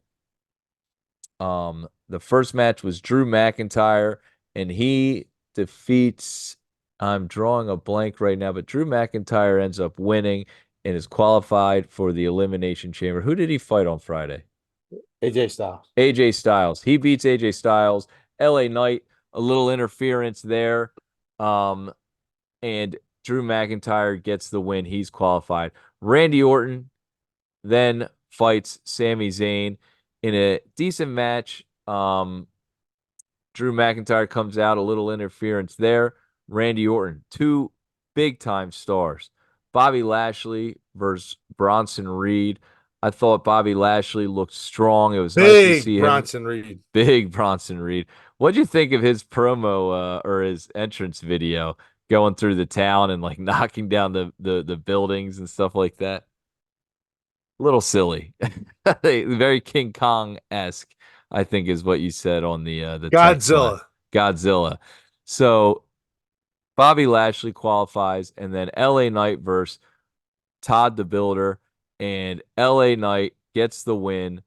The first match was Drew McIntyre, and he defeats, I'm drawing a blank right now, but Drew McIntyre ends up winning and is qualified for the Elimination Chamber. Who did he fight on Friday? AJ Styles. AJ Styles. He beats AJ Styles. LA Knight, a little interference there. Um, and Drew McIntyre gets the win. He's qualified. Randy Orton then fights Sami Zayn in a decent match. Drew McIntyre comes out, a little interference there. Randy Orton, two big time stars. Bobby Lashley versus Bronson Reed. I thought Bobby Lashley looked strong. It was nice to Big see him. Bronson Reed. Big Bronson Reed. What'd you think of his promo or his entrance video going through the town and like knocking down the buildings and stuff like that? A little silly. Very King Kong-esque, I think is what you said on the text line. Godzilla. Godzilla. So Bobby Lashley qualifies, and then LA Knight versus Todd the Builder, and LA Knight gets the win.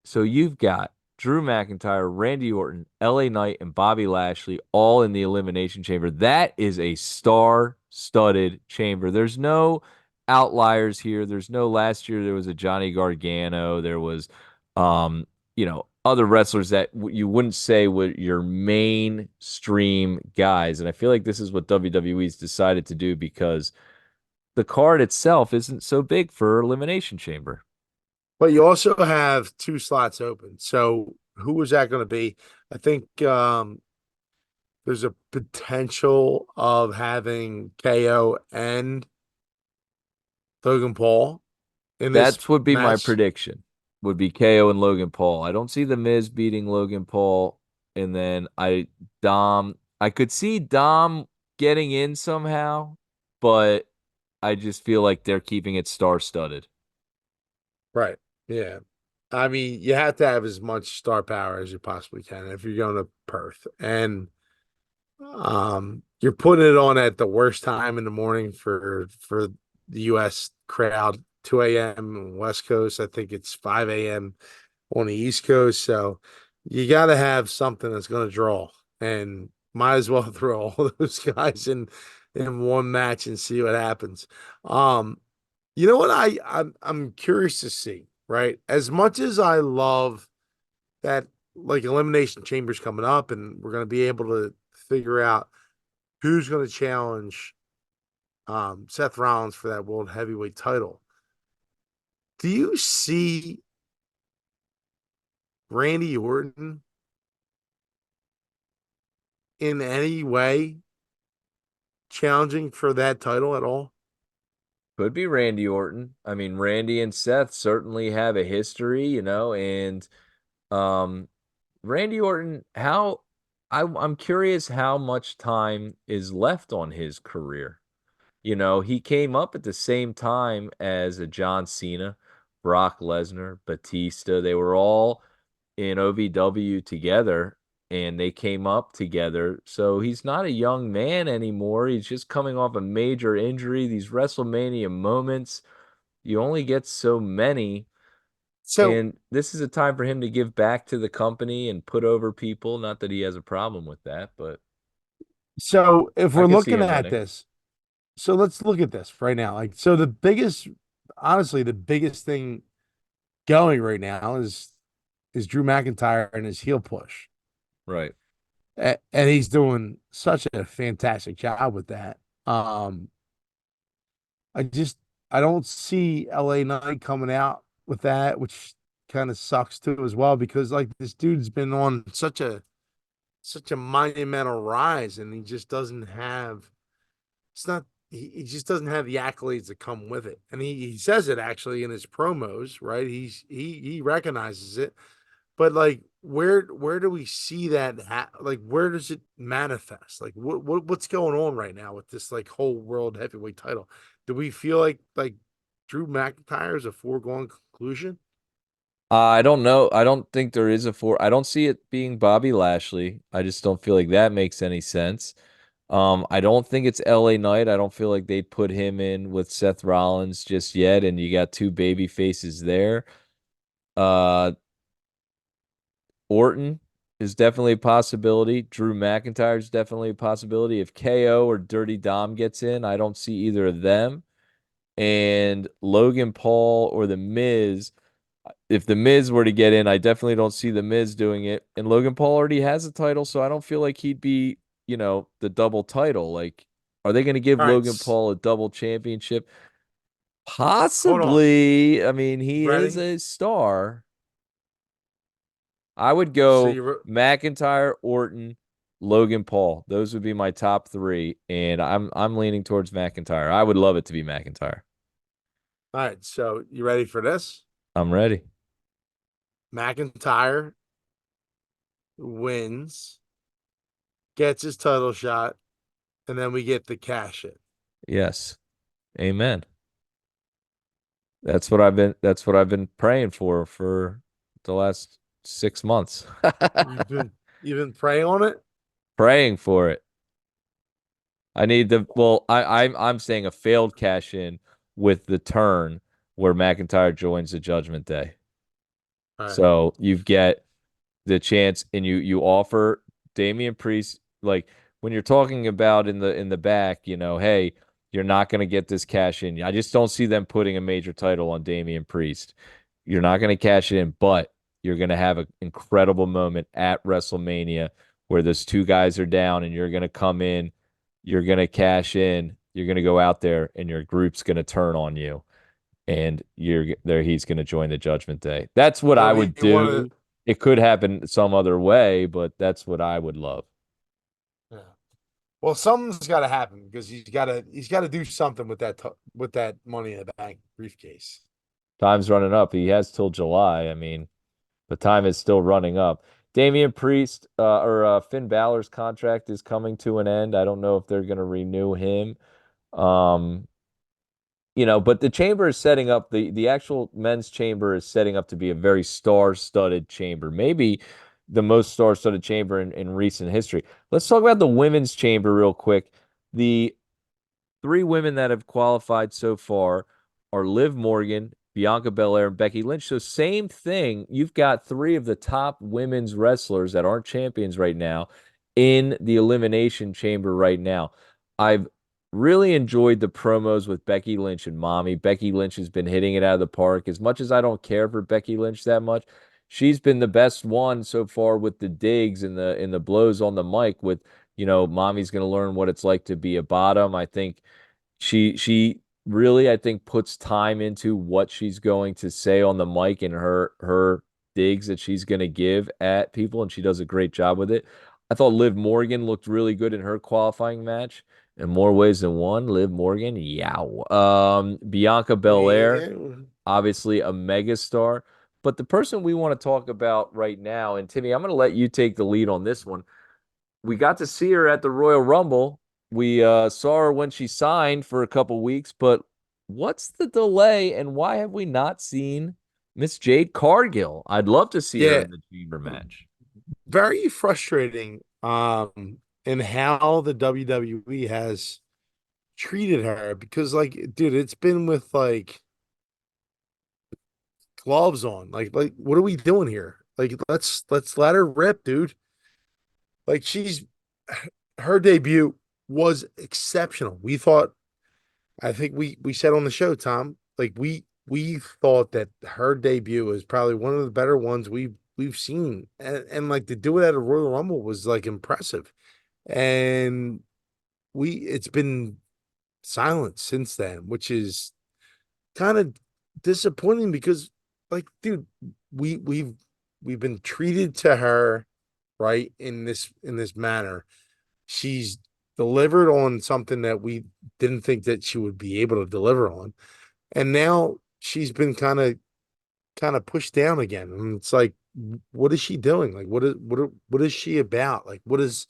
So you've got Drew McIntyre, Randy Orton, LA Knight, and Bobby Lashley all in the Elimination Chamber. That is a star-studded chamber. There's no outliers here. There's no last year there was a Johnny Gargano. There was other wrestlers that you wouldn't say were your mainstream guys. And I feel like this is what WWE's decided to do because the card itself isn't so big for Elimination Chamber. But you also have two slots open. So who was that going to be? I think there's a potential of having KO and Logan Paul in this That would be my match. prediction. Would be KO and Logan Paul. I don't see the Miz beating Logan Paul, and then I could see Dom getting in somehow, but I just feel like they're keeping it star-studded. Right. Yeah. I mean, you have to have as much star power as you possibly can if you're going to Perth. And you're putting it on at the worst time in the morning for the US crowd, 2 a.m. West Coast. I think it's 5 a.m. on the East Coast. So you got to have something that's going to draw, and might as well throw all those guys in one match and see what happens. You know what I'm curious to see, right? As much as I love that, like, Elimination Chamber's coming up, and we're going to be able to figure out who's going to challenge Seth Rollins for that World Heavyweight title. Do you see Randy Orton in any way challenging for that title at all? Could be Randy Orton. I mean, Randy and Seth certainly have a history, and Randy Orton, I'm curious how much time is left on his career. He came up at the same time as a John Cena, Brock Lesnar, Batista. They were all in OVW together and they came up together. So he's not a young man anymore. He's just coming off a major injury. These WrestleMania moments, you only get so many. So, And this is a time for him to give back to the company and put over people. Not that he has a problem with that, but so if I we're can see looking him at winning. this, so let's look at this right now. Like, so honestly, the biggest thing going right now is Drew McIntyre and his heel push. Right. And he's doing such a fantastic job with that. I don't see LA Knight coming out with that, which kind of sucks too as well, because like this dude's been on such a monumental rise, and he just doesn't have it's not he just doesn't have the accolades that come with it. And he says it actually in his promos, right? He recognizes it. But like, where do we see that? Like, where does it manifest? Like, what's going on right now with this like whole world heavyweight title? Do we feel like Drew McIntyre is a foregone conclusion? I don't know. I don't think there is I don't see it being Bobby Lashley. I just don't feel like that makes any sense. I don't think it's LA Knight. I don't feel like they'd put him in with Seth Rollins just yet, and you got two baby faces there. Uh, Orton is definitely a possibility. Drew McIntyre is definitely a possibility. If KO or Dirty Dom gets in, I don't see either of them. And Logan Paul or The Miz, if The Miz were to get in, I definitely don't see The Miz doing it. And Logan Paul already has a title, so I don't feel like he'd be, the double title. Like, are they going to give All right, Logan Paul a double championship? hold on. Possibly. I mean, he is Ready? a star. I would So go you McIntyre, Orton, Logan Paul. Those would be my top three, and I'm leaning towards McIntyre. I would love it to be McIntyre. all right. So you ready for this? I'm ready. McIntyre wins, gets his title shot, and then we get the cash in. Yes. Amen. That's what I've been praying for the last 6 months. You've been praying on it. Praying for it. I need the well, I'm saying a failed cash in with the turn where McIntyre joins the Judgment Day. All right. So you get the chance and you offer Damian Priest, like when you're talking about in the back, hey, you're not going to get this cash in. I just don't see them putting a major title on Damian Priest. You're not going to cash it in, but you're going to have an incredible moment at WrestleMania where those two guys are down and you're going to come in, you're going to cash in, you're going to go out there and your group's going to turn on you and you're there he's going to join the Judgment Day. That's what I So would you want do. It could happen some other way, but that's what I would love. to? Yeah. Well, something's got to happen because he's got to do something with that Money in the Bank briefcase. Time's running up. He has till July. I mean, the time is still running up. Damian Priest or Finn Balor's contract is coming to an end. I don't know if they're going to renew him. Um, but the chamber is setting up the actual men's chamber is setting up to be a very star-studded chamber, maybe the most star-studded chamber in recent history. Let's talk about the women's chamber real quick. The three women that have qualified so far are Liv Morgan, Bianca Belair, and Becky Lynch. So same thing. You've got three of the top women's wrestlers that aren't champions right now in the Elimination Chamber right now. I've really enjoyed the promos with Becky Lynch and Mommy. Becky Lynch has been hitting it out of the park. As much as I don't care for Becky Lynch that much, she's been the best one so far with the digs and the blows on the mic with, Mommy's going to learn what it's like to be a bottom. I think she really, I think, puts time into what she's going to say on the mic and her digs that she's going to give at people, and she does a great job with it. I thought Liv Morgan looked really good in her qualifying match in more ways than one. Liv Morgan, yow. Bianca Belair, Yeah. obviously a megastar. But the person we want to talk about right now, and Timmy, I'm going to let you take the lead on this one. We got to see her at the Royal Rumble. We saw her when she signed for a couple weeks, but what's the delay and why have we not seen Miss Jade Cargill? I'd love to see her Yeah. in the Chamber match. Very frustrating. In how the WWE has treated her because, like, dude, it's been with like gloves on. Like, what are we doing here? Like, let's let her rip, dude. Like, her debut was exceptional. I think we said on the show, Tom, like we thought that her debut was probably one of the better ones we've seen, and like to do it at a Royal Rumble was like impressive, and it's been silent since then, which is kind of disappointing because, like, dude, we've been treated to her right in this manner. She's delivered on something that we didn't think that she would be able to deliver on, and now she's been kind of pushed down again. And it's like, what is she doing? Like, what is she about? Like, what is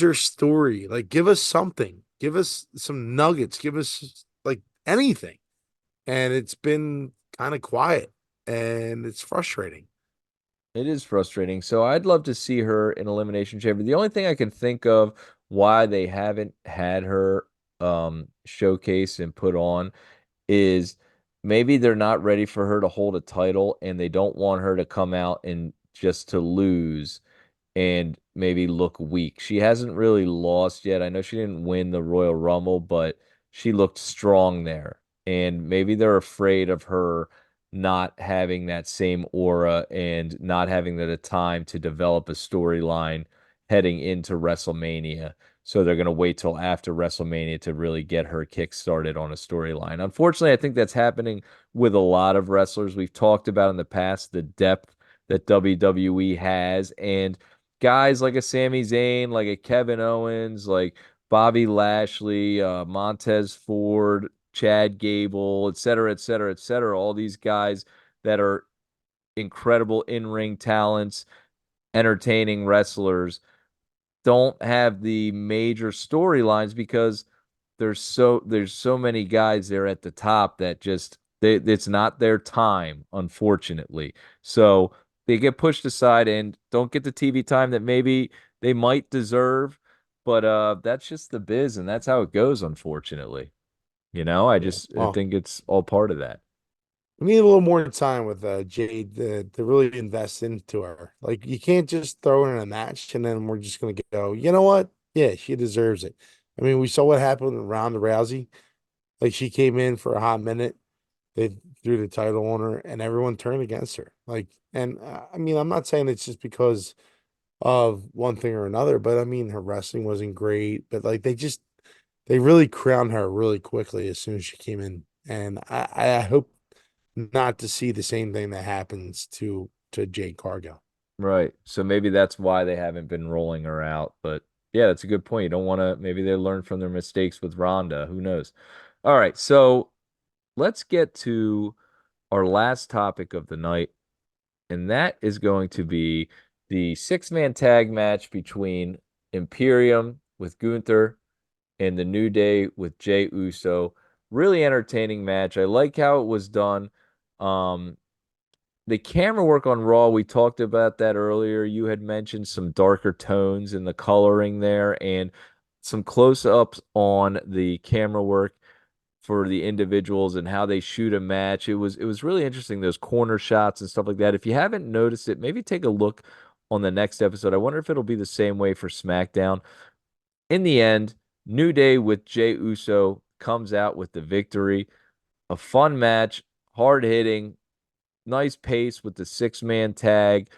her story? Like, give us something. Give us some nuggets. Give us like anything. And it's been kind of quiet, and it's frustrating. It is frustrating. So I'd love to see her in Elimination Chamber. The only thing I can think of why they haven't had her showcase and put on is maybe they're not ready for her to hold a title and they don't want her to come out and just to lose and maybe look weak. She hasn't really lost yet. I know she didn't win the Royal Rumble, but she looked strong there. And maybe they're afraid of her not having that same aura and not having the time to develop a storyline heading into WrestleMania. So they're going to wait till after WrestleMania to really get her kick started on a storyline. Unfortunately, I think that's happening with a lot of wrestlers. We've talked about in the past the depth that WWE has, and guys like a Sami Zayn, like a Kevin Owens, like Bobby Lashley, Montez Ford, Chad Gable, et cetera, et cetera, et cetera. All these guys that are incredible in-ring talents, entertaining wrestlers, don't have the major storylines because there's so many guys there at the top that just it's not their time, unfortunately. So they get pushed aside and don't get the TV time that maybe they might deserve. But that's just the biz, and that's how it goes, unfortunately. Yeah. I Well, think it's all part of that. we need a little more time with Jade to really invest into her. Like you can't just throw her in a match and then we're just gonna go, you know what? Yeah, she deserves it. I mean, we saw what happened around the Rousey. Like she came in for a hot minute, they threw the title on her, and everyone turned against her. Like, and I mean, I'm not saying it's just because of one thing or another, but I mean, her wrestling wasn't great, but like they really crowned her really quickly as soon as she came in, and I hope not to see the same thing that happens to Jade Cargill. Right. So maybe that's why they haven't been rolling her out. But yeah, that's a good point. You don't want to, maybe they learn from their mistakes with Ronda. Who knows? All right. So let's get to our last topic of the night, and that is going to be the six-man tag match between Imperium with Gunther and the New Day with Jey Uso. Really entertaining match. I like how it was done. Um, the camera work on Raw, we talked about that earlier. You had mentioned some darker tones in the coloring there and some close-ups on the camera work for the individuals and how they shoot a match. It was really interesting, those corner shots and stuff like that. If you haven't noticed it, maybe take a look on the next episode. I wonder if it'll be the same way for SmackDown. In the end, New Day with Jey Uso comes out with the victory. A fun match, hard hitting, nice pace with the six-man tag,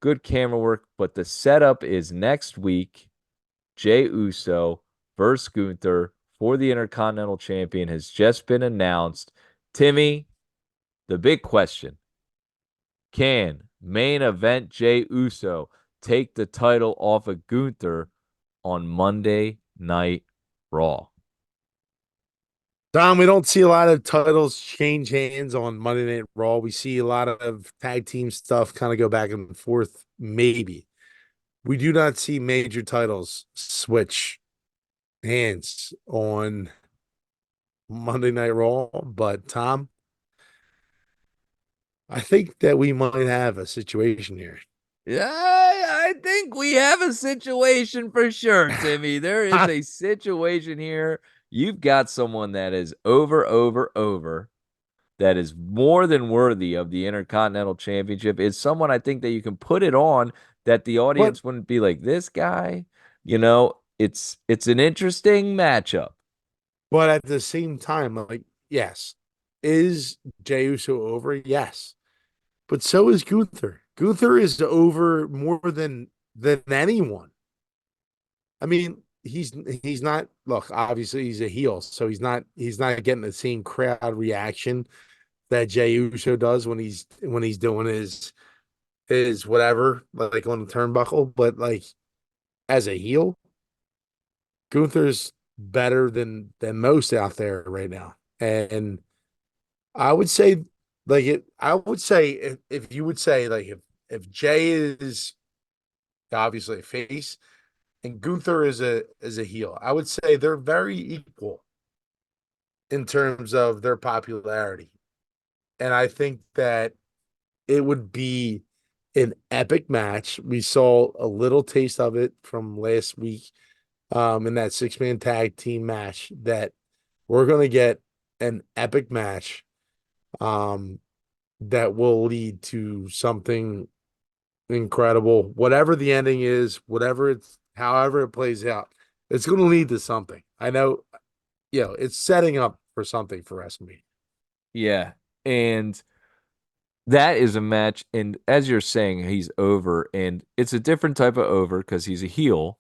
good camera work, but the setup is next week. Jey Uso versus Gunther for the Intercontinental Champion has just been announced. Timmy, the big question: can main event Jey Uso take the title off of Gunther on Monday Night Raw? Dom, we don't see a lot of titles change hands on Monday Night Raw. We see a lot of tag team stuff kind of go back and forth, maybe. We do not see major titles switch hands on Monday Night Raw, but Tom, I think that we might have a situation here. Yeah, I think we have a situation for sure, Timmy. There is a situation here. You've got someone that is over, that is more than worthy of the Intercontinental Championship. It's someone I think that you can put it on that the But audience wouldn't be like, this guy. It's an interesting matchup. but at the same time, like, yes, is Jey Uso over? Yes. But so is Gunther. Gunther is over more than anyone. I mean, he's not look, obviously he's a heel, so he's not getting the same crowd reaction that Jey Uso does when he's doing his whatever, like on the turnbuckle. But like as a heel, Gunther's better than most out there right now. And I would say I would say if you would say like if Jay is obviously a face and Gunther is a heel, I would say they're very equal in terms of their popularity. And I think that it would be an epic match. We saw a little taste of it from last week in that six-man tag team match that we're going to get an epic match um, that will lead to something incredible. Whatever the ending is, however it plays out, it's going to lead to something. I know, it's setting up for something for WrestleMania. Yeah. And that is a match. And as you're saying, he's over. And it's a different type of over because he's a heel.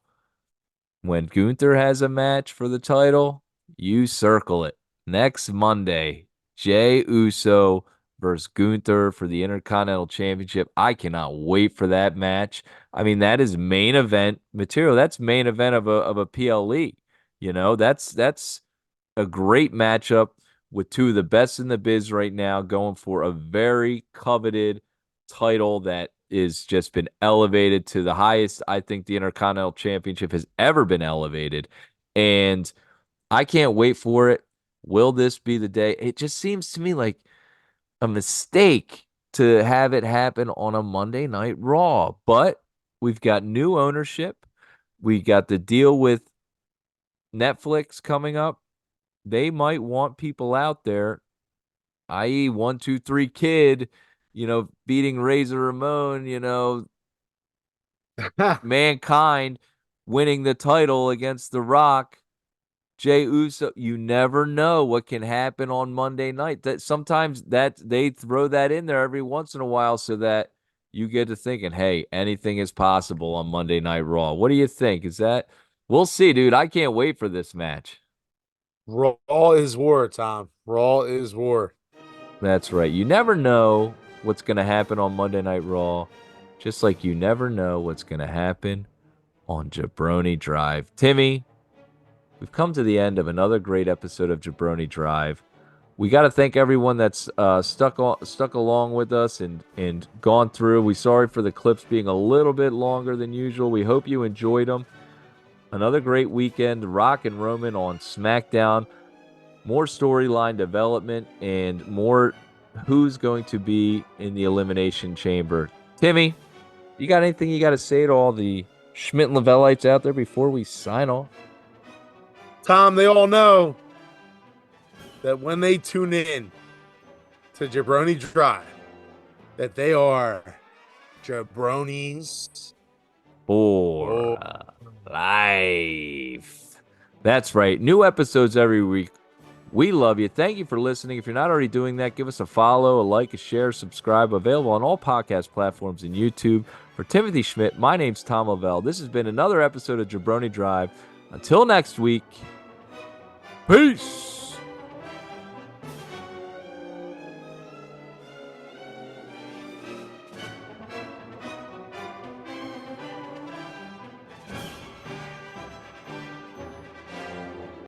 When Gunther has a match for the title, you circle it. Next Monday, Jey Uso versus Gunther for the Intercontinental Championship. I cannot wait for that match. I mean, that is main event material. That's main event of a PLE. That's a great matchup with two of the best in the biz right now, going for a very coveted title that is just been elevated to the highest I think the Intercontinental Championship has ever been elevated. And I can't wait for it. Will this be the day? It just seems to me like a mistake to have it happen on a Monday Night Raw. But we've got new ownership. We got the deal with Netflix coming up. They might want people out there, i.e., 1, 2, 3 Kid, beating Razor Ramon, Mankind winning the title against The Rock, Jey Uso. You never know what can happen on Monday night. That sometimes that they throw that in there every once in a while so that you get to thinking, hey, anything is possible on Monday Night Raw. What do you think? We'll see, dude. I can't wait for this match. Raw is war, Tom. Raw is war. That's right. You never know what's going to happen on Monday Night Raw, just like you never know what's going to happen on Jabroni Drive. Timmy, we've come to the end of another great episode of Jabroni Drive. We got to thank everyone that's stuck along with us and gone through. We're sorry for the clips being a little bit longer than usual. We hope you enjoyed them. Another great weekend. Rock and Roman on SmackDown. More storyline development and more who's going to be in the Elimination Chamber. Timmy, you got anything you got to say to all the Schmidt and Lavellites out there before we sign off? Tom, they all know that when they tune in to Jabroni Drive, that they are Jabronis For life. That's right. New episodes every week. We love you. Thank you for listening. If you're not already doing that, give us a follow, a like, a share, subscribe. Available on all podcast platforms and YouTube. For Timothy Schmidt, my name's Tom Lavelle. This has been another episode of Jabroni Drive. Until next week, peace.